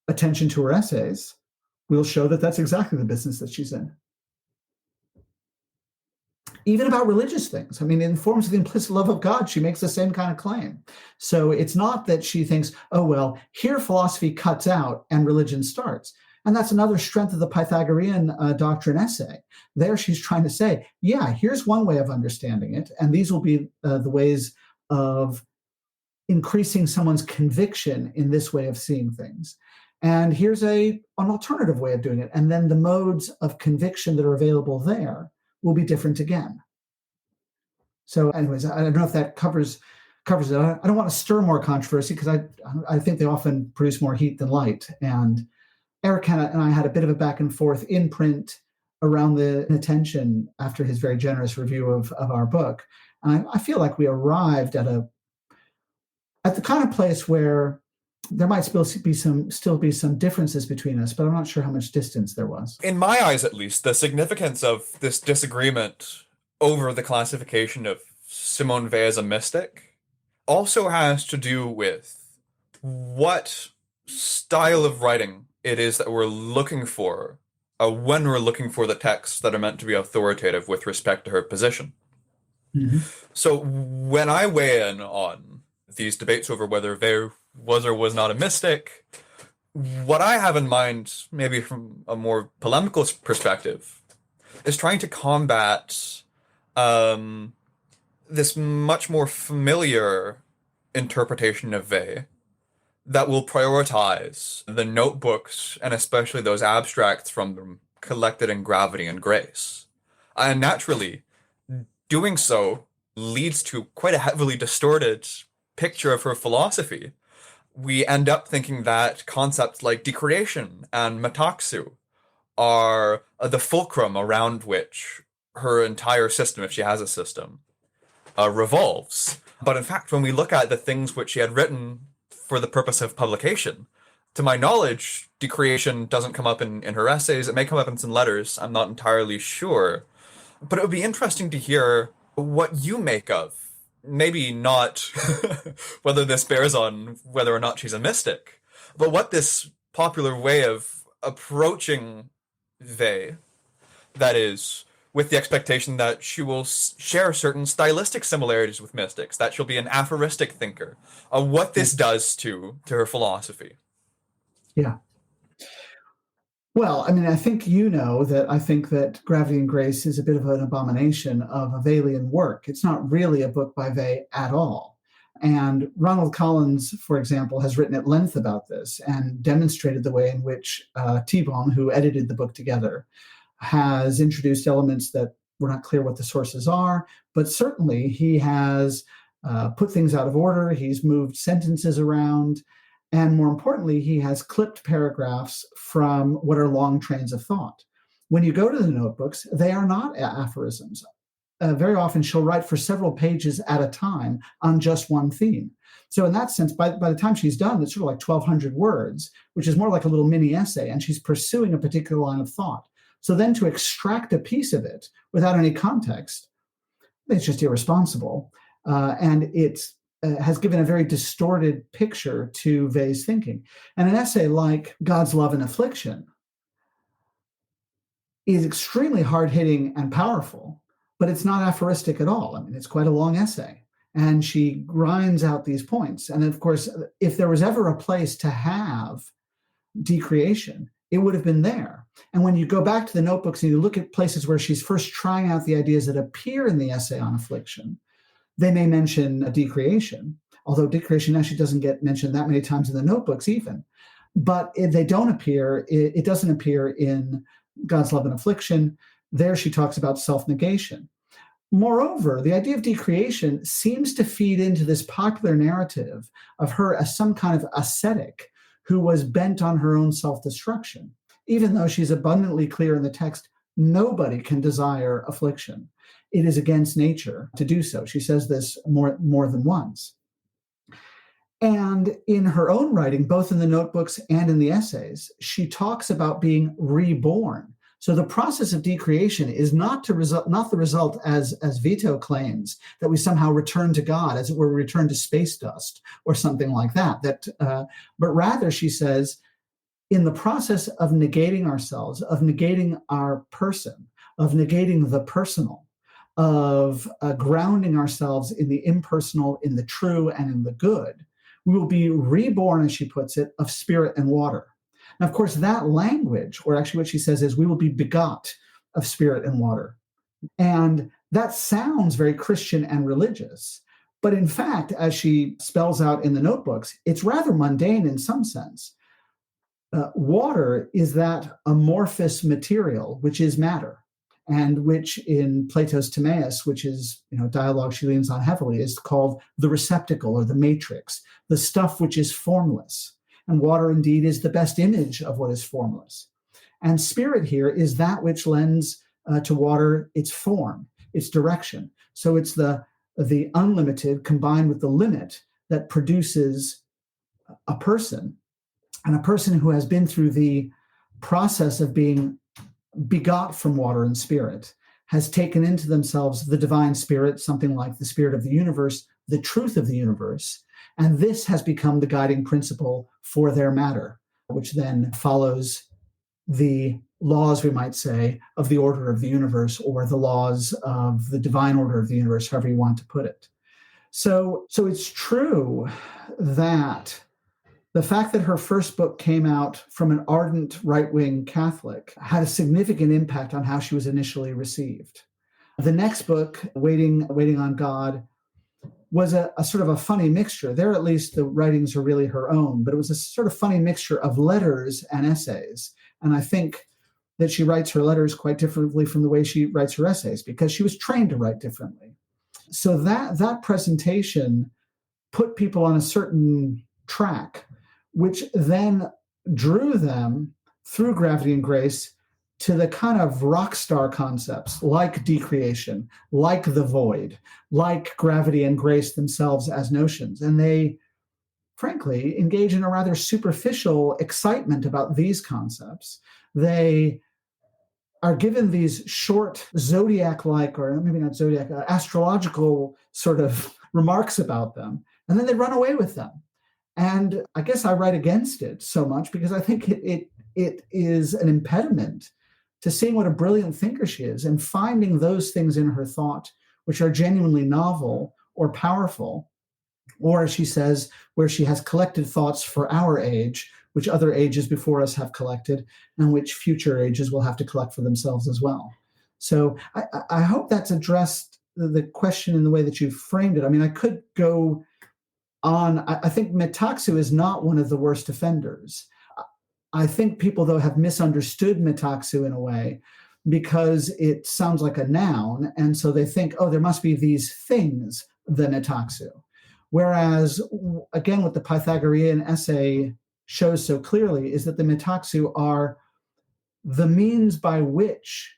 [SPEAKER 4] attention to her essays will show that that's exactly the business that she's in. Even about religious things. I mean, in forms of the implicit love of God, she makes the same kind of claim. So it's not that she thinks, oh, well, here philosophy cuts out and religion starts. And that's another strength of the Pythagorean doctrine essay. There she's trying to say, yeah, here's one way of understanding it. And these will be the ways of increasing someone's conviction in this way of seeing things. And here's an alternative way of doing it. And then the modes of conviction that are available there will be different again. So anyways, I don't know if that covers it. I don't want to stir more controversy because I think they often produce more heat than light. And Eric and I had a bit of a back and forth in print around the attention after his very generous review of our book. And I feel like we arrived at the kind of place where there might still be some differences between us, but I'm not sure how much distance there was.
[SPEAKER 3] In my eyes, at least, the significance of this disagreement over the classification of Simone Weil as a mystic also has to do with what style of writing it is that we're looking for when we're looking for the texts that are meant to be authoritative with respect to her position.
[SPEAKER 4] Mm-hmm.
[SPEAKER 3] So when I weigh in on these debates over whether Weil was or was not a mystic. What I have in mind, maybe from a more polemical perspective, is trying to combat this much more familiar interpretation of Weil that will prioritize the notebooks and especially those abstracts from them collected in Gravity and Grace. And naturally, doing so leads to quite a heavily distorted picture of her philosophy. We end up thinking that concepts like decreation and metaxu are the fulcrum around which her entire system, if she has a system, revolves. But in fact, when we look at the things which she had written for the purpose of publication, to my knowledge, decreation doesn't come up in her essays. It may come up in some letters. I'm not entirely sure. But it would be interesting to hear what you make of, maybe not whether this bears on whether or not she's a mystic, but what this popular way of approaching Weil, that is, with the expectation that she will share certain stylistic similarities with mystics, that she'll be an aphoristic thinker, what this does to her philosophy.
[SPEAKER 4] Yeah. Well, I mean, I think that I think that Gravity and Grace is a bit of an abomination of a Weilian work. It's not really a book by Weil at all. And Ronald Collins, for example, has written at length about this and demonstrated the way in which Thiebaum, who edited the book together, has introduced elements that we're not clear what the sources are, but certainly he has put things out of order. He's moved sentences around. And more importantly, he has clipped paragraphs from what are long trains of thought. When you go to the notebooks, they are not aphorisms. Very often she'll write for several pages at a time on just one theme. So in that sense, by the time she's done, it's sort of like 1,200 words, which is more like a little mini essay, and she's pursuing a particular line of thought. So then to extract a piece of it without any context, it's just irresponsible. And it's has given a very distorted picture to Weil's thinking. And an essay like God's Love and Affliction is extremely hard-hitting and powerful, but it's not aphoristic at all. I mean, it's quite a long essay. And she grinds out these points. And of course, if there was ever a place to have decreation, it would have been there. And when you go back to the notebooks and you look at places where she's first trying out the ideas that appear in the essay on affliction, they may mention a decreation, although decreation actually doesn't get mentioned that many times in the notebooks even. But if they don't appear, it doesn't appear in God's Love and Affliction. There she talks about self-negation. Moreover, the idea of decreation seems to feed into this popular narrative of her as some kind of ascetic who was bent on her own self-destruction, even though she's abundantly clear in the text, nobody can desire affliction. It is against nature to do so. She says this more than once. And in her own writing, both in the notebooks and in the essays, she talks about being reborn. So the process of decreation is not the result, as Vito claims, that we somehow return to God, as it were, return to space dust or something like that. But rather, she says, in the process of negating ourselves, of negating our person, of negating the personal, of grounding ourselves in the impersonal, in the true, and in the good, we will be reborn, as she puts it, of spirit and water. Now, of course, that language, or actually what she says is, we will be begot of spirit and water. And that sounds very Christian and religious. But in fact, as she spells out in the notebooks, it's rather mundane in some sense. Water is that amorphous material, which is matter, and which in Plato's Timaeus, which is dialogue she leans on heavily, is called the receptacle or the matrix, the stuff which is formless. And water indeed is the best image of what is formless. And spirit here is that which lends to water its form, its direction. So it's the unlimited combined with the limit that produces a person, and a person who has been through the process of being begot from water and spirit, has taken into themselves the divine spirit, something like the spirit of the universe, the truth of the universe, and this has become the guiding principle for their matter, which then follows the laws, we might say, of the order of the universe, or the laws of the divine order of the universe, however you want to put it. So it's true that the fact that her first book came out from an ardent right-wing Catholic had a significant impact on how she was initially received. The next book, Waiting on God, was a sort of a funny mixture. There, at least, the writings are really her own, but it was a sort of funny mixture of letters and essays. And I think that she writes her letters quite differently from the way she writes her essays, because she was trained to write differently. So that presentation put people on a certain track, which then drew them through Gravity and Grace to the kind of rock star concepts like decreation, like the void, like gravity and grace themselves as notions. And they, frankly, engage in a rather superficial excitement about these concepts. They are given these short zodiac-like, or maybe not zodiac, astrological sort of remarks about them, and then they run away with them. And I guess I write against it so much because I think it is an impediment to seeing what a brilliant thinker she is and finding those things in her thought which are genuinely novel or powerful, or, as she says, where she has collected thoughts for our age, which other ages before us have collected, and which future ages will have to collect for themselves as well. So I hope that's addressed the question in the way that you framed it. I mean, I could go on. I think Metaxu is not one of the worst offenders. I think people, though, have misunderstood Metaxu in a way because it sounds like a noun, and so they think, oh, there must be these things, the Metaxu. Whereas, again, what the Pythagorean essay shows so clearly is that the Metaxu are the means by which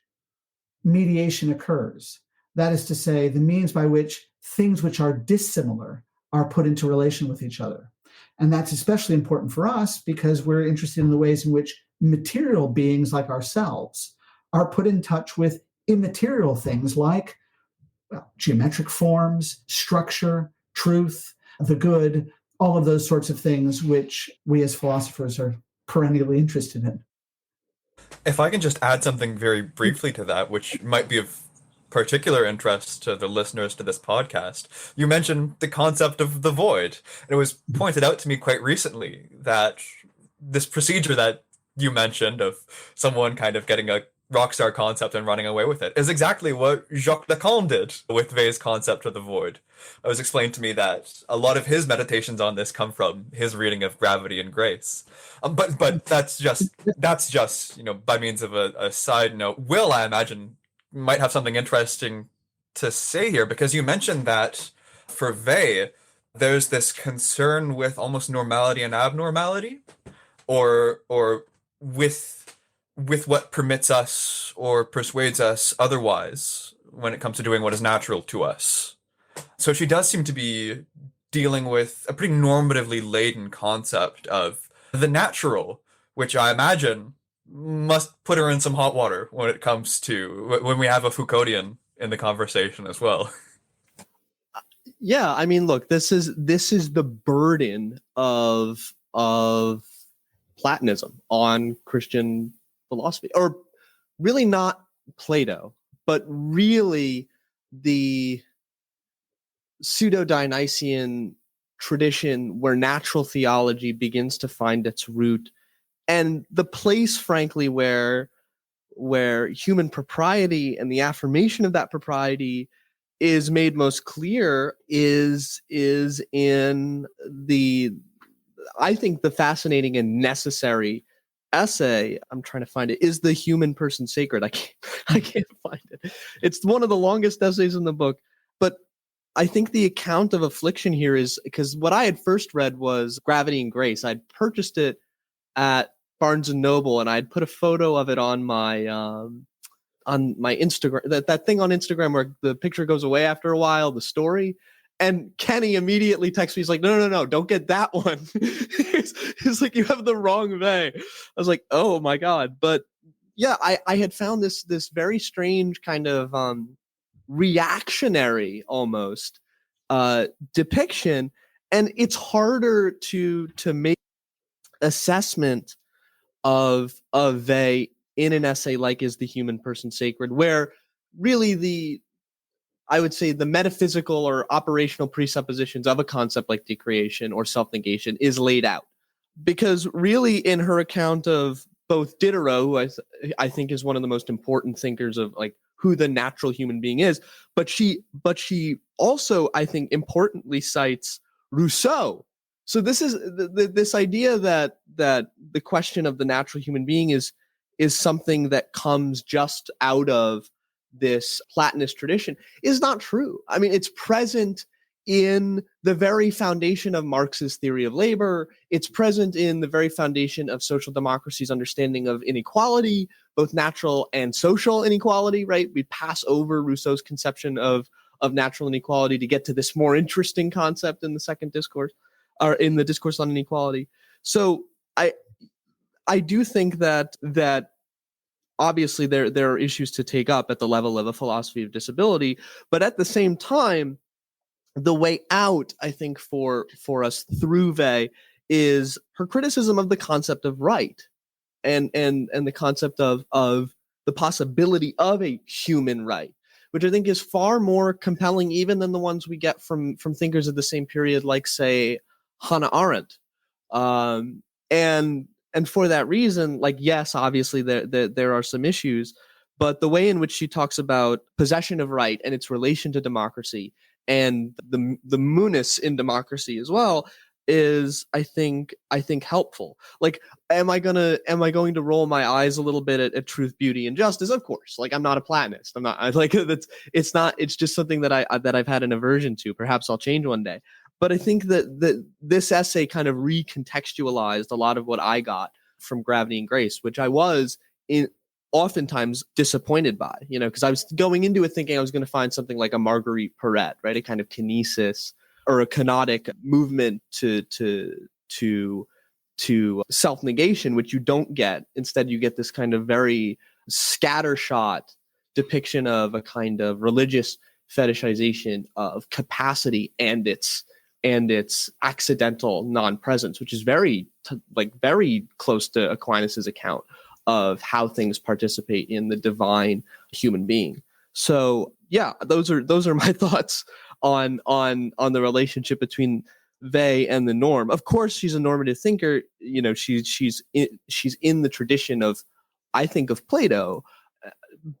[SPEAKER 4] mediation occurs. That is to say, the means by which things which are dissimilar are put into relation with each other. And that's especially important for us because we're interested in the ways in which material beings like ourselves are put in touch with immaterial things like geometric forms, structure, truth, the good, all of those sorts of things which we as philosophers are perennially interested in.
[SPEAKER 3] If I can just add something very briefly to that, which might be of particular interest to the listeners to this podcast, you mentioned the concept of the void. And it was pointed out to me quite recently that this procedure that you mentioned of someone kind of getting a rockstar concept and running away with it is exactly what Jacques Lacan did with Weil's concept of the void. It was explained to me that a lot of his meditations on this come from his reading of Gravity and Grace. But that's just by means of a side note. Will, I imagine, might have something interesting to say here, because you mentioned that for Weil, there's this concern with almost normality and abnormality, or with what permits us or persuades us otherwise when it comes to doing what is natural to us. So she does seem to be dealing with a pretty normatively laden concept of the natural, which I imagine must put her in some hot water when it comes to when we have a Foucauldian in the conversation as well.
[SPEAKER 2] Yeah, I mean, look, this is the burden of Platonism on Christian philosophy, or really not Plato, but really the pseudo-Dionysian tradition where natural theology begins to find its root, and the place, frankly, where human propriety and the affirmation of that propriety is made most clear is in I think the fascinating and necessary essay, I'm trying to find it, Is the Human Person Sacred? I can't find it. It's one of the longest essays in the book, but I think the account of affliction here is, because what I had first read was Gravity and Grace. I'd purchased it at Barnes and Noble, and I'd put a photo of it on my Instagram, that thing on Instagram where the picture goes away after a while, the story. And Kenny immediately texts me. He's like, no, don't get that one. He's like, you have the wrong Weil. I was like, oh my God. But yeah, I had found this very strange kind of reactionary almost depiction. And it's harder to make assessment of Weil in an essay like Is the Human Person Sacred, where really I would say, the metaphysical or operational presuppositions of a concept like decreation or self-negation is laid out. Because really, in her account of both Diderot, who I think is one of the most important thinkers of like who the natural human being is, but she also, I think, importantly cites Rousseau. So this is this idea that the question of the natural human being is something that comes just out of this Platonist tradition is not true. I mean, it's present in the very foundation of Marx's theory of labor. It's present in the very foundation of social democracy's understanding of inequality, both natural and social inequality, right? We pass over Rousseau's conception of natural inequality to get to this more interesting concept in the second discourse, or in the discourse on inequality. So I do think that obviously there are issues to take up at the level of a philosophy of disability, but at the same time, the way out, I think, for us through Weil is her criticism of the concept of right and the concept of the possibility of a human right, which I think is far more compelling even than the ones we get from thinkers of the same period, like, say, Hannah Arendt. And for that reason, like, yes, obviously there are some issues, but the way in which she talks about possession of right and its relation to democracy and the munus in democracy as well is, I think helpful. Like, am I going to roll my eyes a little bit at truth, beauty, and justice? Of course. Like, I'm not a Platonist. It's just something that I've had an aversion to. Perhaps I'll change one day. But I think that this essay kind of recontextualized a lot of what I got from Gravity and Grace, which I was oftentimes disappointed by, because I was going into it thinking I was going to find something like a Marguerite Porete, right? A kind of kinesis or a kenotic movement to self-negation, which you don't get. Instead, you get this kind of very scattershot depiction of a kind of religious fetishization of capacity and its accidental non-presence, which is very close to Aquinas's account of how things participate in the divine human being. So yeah, those are my thoughts on the relationship between Weil and the norm. Of course, she's a normative thinker. She's in the tradition of, I think, of Plato,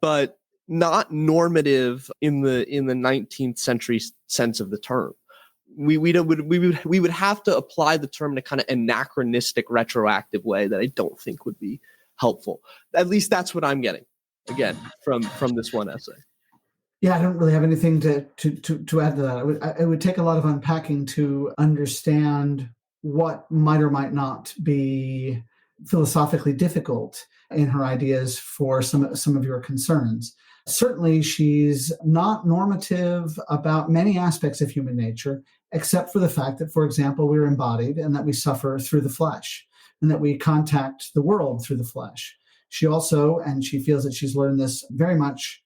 [SPEAKER 2] but not normative in the 19th century sense of the term. We would have to apply the term in a kind of anachronistic, retroactive way that I don't think would be helpful. At least that's what I'm getting, again, from this one essay.
[SPEAKER 4] Yeah, I don't really have anything to add to that. It would take a lot of unpacking to understand what might or might not be philosophically difficult in her ideas for some of your concerns. Certainly, she's not normative about many aspects of human nature, except for the fact that, for example, we're embodied and that we suffer through the flesh and that we contact the world through the flesh. She also, and she feels that she's learned this very much,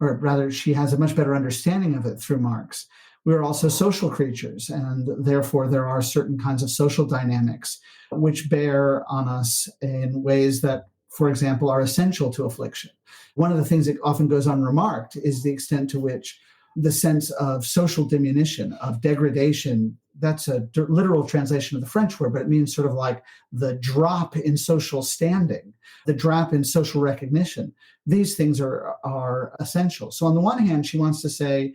[SPEAKER 4] or rather, she has a much better understanding of it through Marx. We're also social creatures, and therefore there are certain kinds of social dynamics which bear on us in ways that, for example, are essential to affliction. One of the things that often goes unremarked is the extent to which the sense of social diminution, of degradation, that's a literal translation of the French word, but it means sort of like the drop in social standing, the drop in social recognition. These things are essential. So on the one hand, she wants to say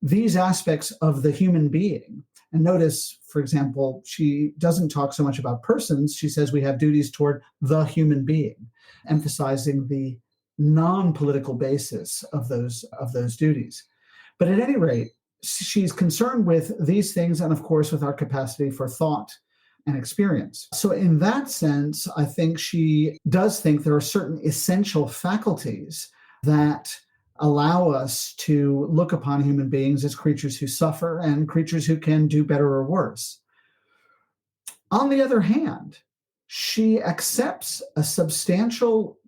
[SPEAKER 4] these aspects of the human being, and notice, for example, she doesn't talk so much about persons. She says we have duties toward the human being, emphasizing the non-political basis of those duties. But at any rate, she's concerned with these things and, of course, with our capacity for thought and experience. So in that sense, I think she does think there are certain essential faculties that allow us to look upon human beings as creatures who suffer and creatures who can do better or worse. On the other hand, she accepts a substantial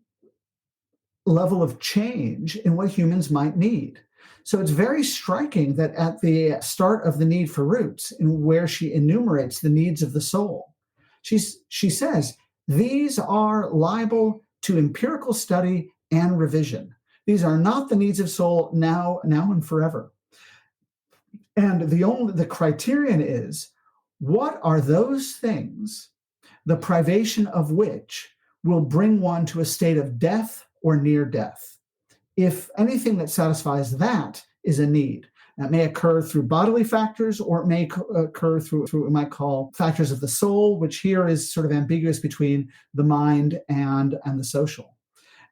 [SPEAKER 4] level of change in what humans might need. So it's very striking that at the start of the need for roots, in where she enumerates the needs of the soul, she says, these are liable to empirical study and revision. These are not the needs of soul now and forever. And the criterion is, what are those things, the privation of which will bring one to a state of death or near death? If anything that satisfies that is a need, that may occur through bodily factors, or it may occur through what we might call factors of the soul, which here is sort of ambiguous between the mind and the social.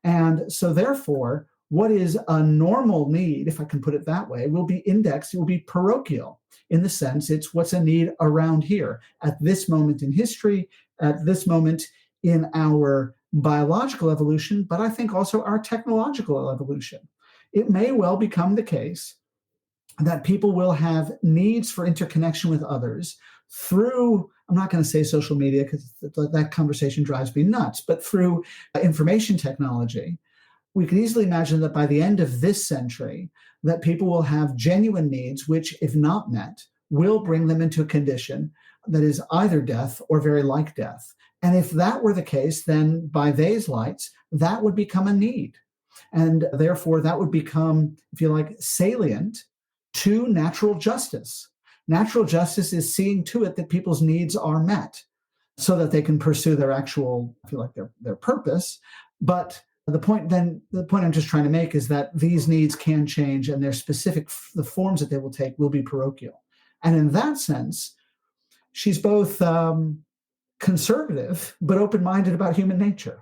[SPEAKER 4] And so therefore, what is a normal need, if I can put it that way, will be indexed, it will be parochial, in the sense it's what's a need around here, at this moment in history, at this moment in our biological evolution, but I think also our technological evolution. It may well become the case that people will have needs for interconnection with others through, I'm not going to say social media because that conversation drives me nuts, but through information technology. We can easily imagine that by the end of this century, that people will have genuine needs, which, if not met, will bring them into a condition that is either death or very like death. And if that were the case, then by these lights, that would become a need. And therefore, that would become, if you like, salient to natural justice. Natural justice is seeing to it that people's needs are met so that they can pursue their actual, if you like, their purpose. But the point I'm just trying to make is that these needs can change, and their specific, the forms that they will take will be parochial. And in that sense, she's both conservative but open-minded about human nature.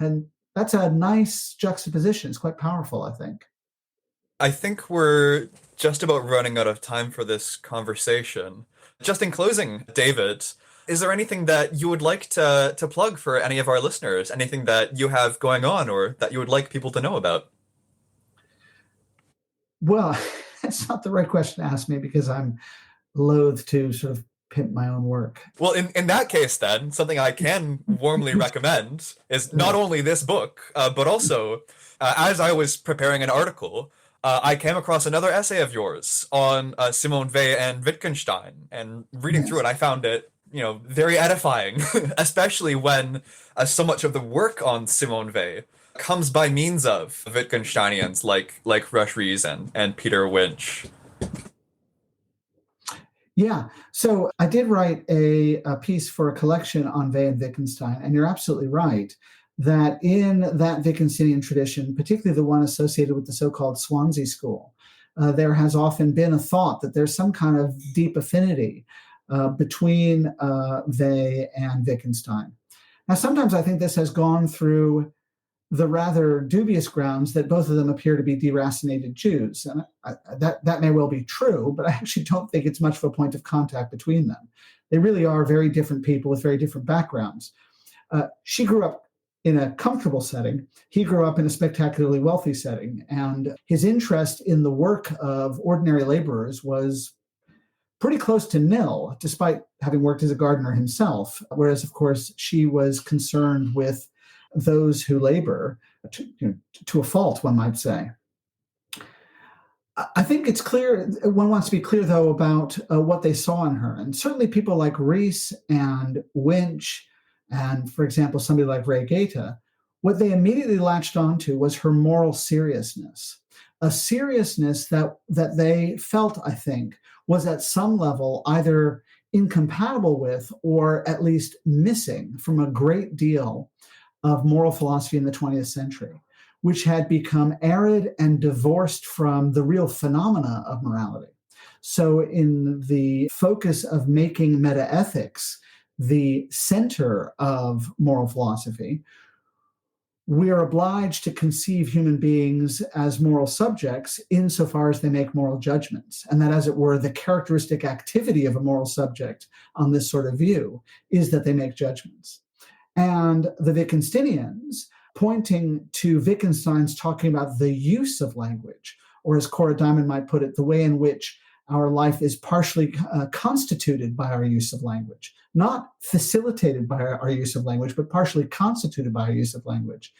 [SPEAKER 4] And that's a nice juxtaposition. It's quite powerful, I think.
[SPEAKER 3] I think we're just about running out of time for this conversation. Just in closing, David, is there anything that you would like to plug for any of our listeners? Anything that you have going on or that you would like people to know about?
[SPEAKER 4] Well, that's not the right question to ask me, because I'm loath to sort of pimp my own work.
[SPEAKER 3] Well, in that case, then, something I can warmly recommend is not only this book, but also, as I was preparing an article, I came across another essay of yours on Simone Weil and Wittgenstein, and reading through it, I found it, very edifying, especially when so much of the work on Simone Weil comes by means of Wittgensteinians like Rush Rees and Peter Winch.
[SPEAKER 4] Yeah, so I did write a piece for a collection on Weil and Wittgenstein, and you're absolutely right that in that Wittgensteinian tradition, particularly the one associated with the so-called Swansea school, there has often been a thought that there's some kind of deep affinity between Weil and Wittgenstein. Now, sometimes I think this has gone through the rather dubious grounds that both of them appear to be deracinated Jews. And that may well be true, but I actually don't think it's much of a point of contact between them. They really are very different people with very different backgrounds. She grew up in a comfortable setting. He grew up in a spectacularly wealthy setting. And his interest in the work of ordinary laborers was pretty close to nil, despite having worked as a gardener himself. Whereas, of course, she was concerned with those who labor to a fault, one might say. I think it's clear, one wants to be clear, though, about what they saw in her. And certainly people like Rees and Winch, and, for example, somebody like Ray Gaeta, what they immediately latched onto was her moral seriousness, a seriousness that they felt, I think, was at some level either incompatible with or at least missing from a great deal of moral philosophy in the 20th century, which had become arid and divorced from the real phenomena of morality. So in the focus of making metaethics the center of moral philosophy, we are obliged to conceive human beings as moral subjects insofar as they make moral judgments. And that, as it were, the characteristic activity of a moral subject on this sort of view is that they make judgments. And the Wittgensteinians, pointing to Wittgenstein's talking about the use of language, or as Cora Diamond might put it, the way in which our life is partially constituted by our use of language, not facilitated by our use of language, but partially constituted by our use of language.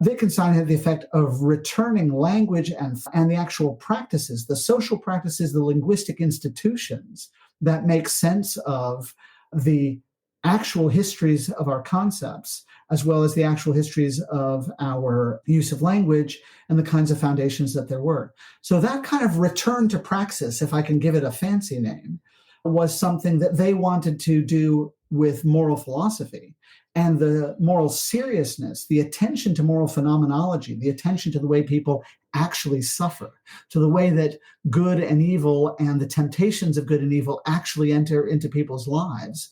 [SPEAKER 4] Wittgenstein had the effect of returning language and the actual practices, the social practices, the linguistic institutions that make sense of the actual histories of our concepts, as well as the actual histories of our use of language and the kinds of foundations that there were. So that kind of return to praxis, if I can give it a fancy name, was something that they wanted to do with moral philosophy. And the moral seriousness, the attention to moral phenomenology, the attention to the way people actually suffer, to the way that good and evil and the temptations of good and evil actually enter into people's lives,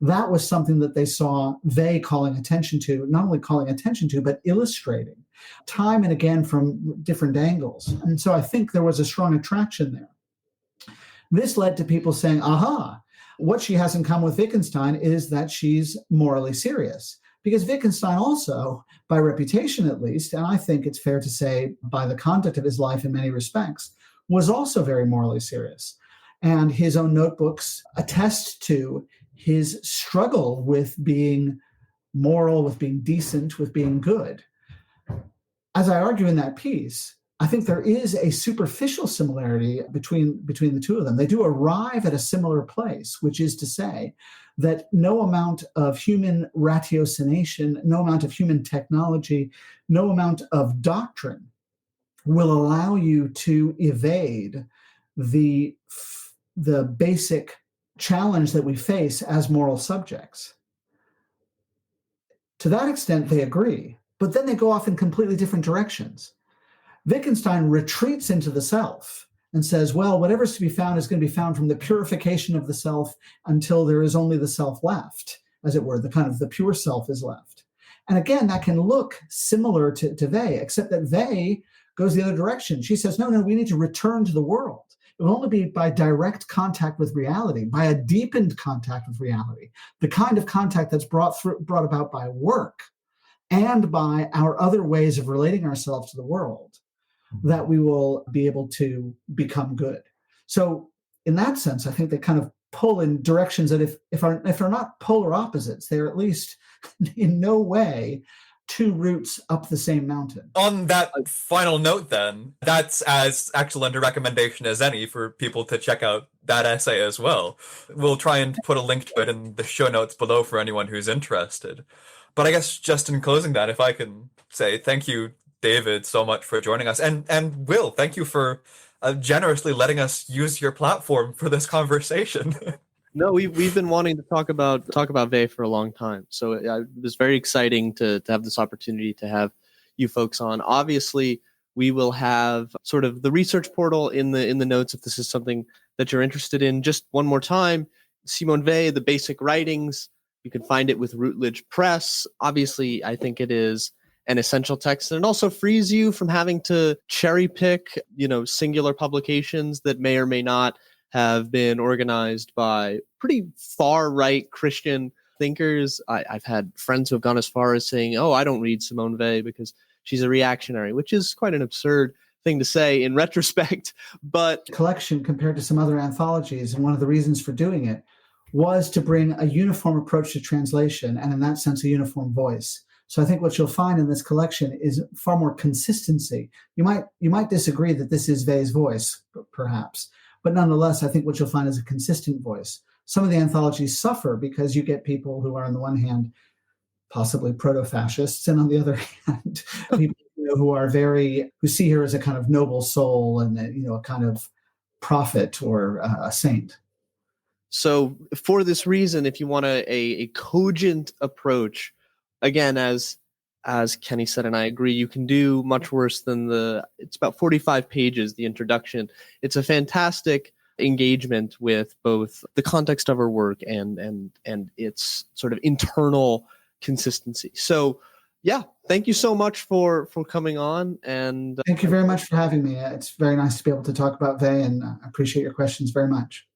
[SPEAKER 4] that was something that they saw they calling attention to, not only calling attention to, but illustrating time and again from different angles. And so I think there was a strong attraction there. This led to people saying, aha, what she has in common with Wittgenstein is that she's morally serious. Because Wittgenstein also, by reputation at least, and I think it's fair to say by the conduct of his life in many respects, was also very morally serious. And his own notebooks attest to his struggle with being moral, with being decent, with being good. As I argue in that piece, I think there is a superficial similarity between the two of them. They do arrive at a similar place, which is to say that no amount of human ratiocination, no amount of human technology, no amount of doctrine will allow you to evade the basic challenge that we face as moral subjects. To that extent, they agree, but then they go off in completely different directions. Wittgenstein retreats into the self and says, well, whatever's to be found is going to be found from the purification of the self until there is only the self left, as it were, the kind of the pure self is left. And again, that can look similar to Weil, except that Weil goes the other direction. She says, no, we need to return to the world. It will only be by direct contact with reality, by a deepened contact with reality, the kind of contact that's brought about by work and by our other ways of relating ourselves to the world, that we will be able to become good. So in that sense, I think they kind of pull in directions that if they're not polar opposites, they're at least in no way two routes up the same mountain.
[SPEAKER 3] On that final note then, that's as excellent a recommendation as any for people to check out that essay as well. We'll try and put a link to it in the show notes below for anyone who's interested. But I guess just in closing that, if I can say thank you, David, so much for joining us. And Will, thank you for generously letting us use your platform for this conversation.
[SPEAKER 2] No, we've been wanting to talk about Weil for a long time. So it was very exciting to have this opportunity to have you folks on. Obviously, we will have sort of the research portal in the notes if this is something that you're interested in. Just one more time, Simone Weil, The Basic Writings. You can find it with Routledge Press. Obviously, I think it is an essential text, and it also frees you from having to cherry pick, singular publications that may or may not have been organized by pretty far-right Christian thinkers. I've had friends who have gone as far as saying, oh, I don't read Simone Weil because she's a reactionary, which is quite an absurd thing to say in retrospect. But
[SPEAKER 4] collection compared to some other anthologies, and one of the reasons for doing it was to bring a uniform approach to translation, and in that sense, a uniform voice. So I think what you'll find in this collection is far more consistency. You might disagree that this is Weil's voice, perhaps, but nonetheless, I think what you'll find is a consistent voice. Some of the anthologies suffer because you get people who are, on the one hand, possibly proto-fascists, and on the other hand, people who see her as a kind of noble soul and a kind of prophet or a saint.
[SPEAKER 2] So for this reason, if you want a cogent approach, again, as Kenny said, and I agree, you can do much worse than it's about 45 pages, the introduction. It's a fantastic engagement with both the context of her work and its sort of internal consistency. So yeah, thank you so much for coming on. And
[SPEAKER 4] thank you very much for having me. It's very nice to be able to talk about Weil, and I appreciate your questions very much.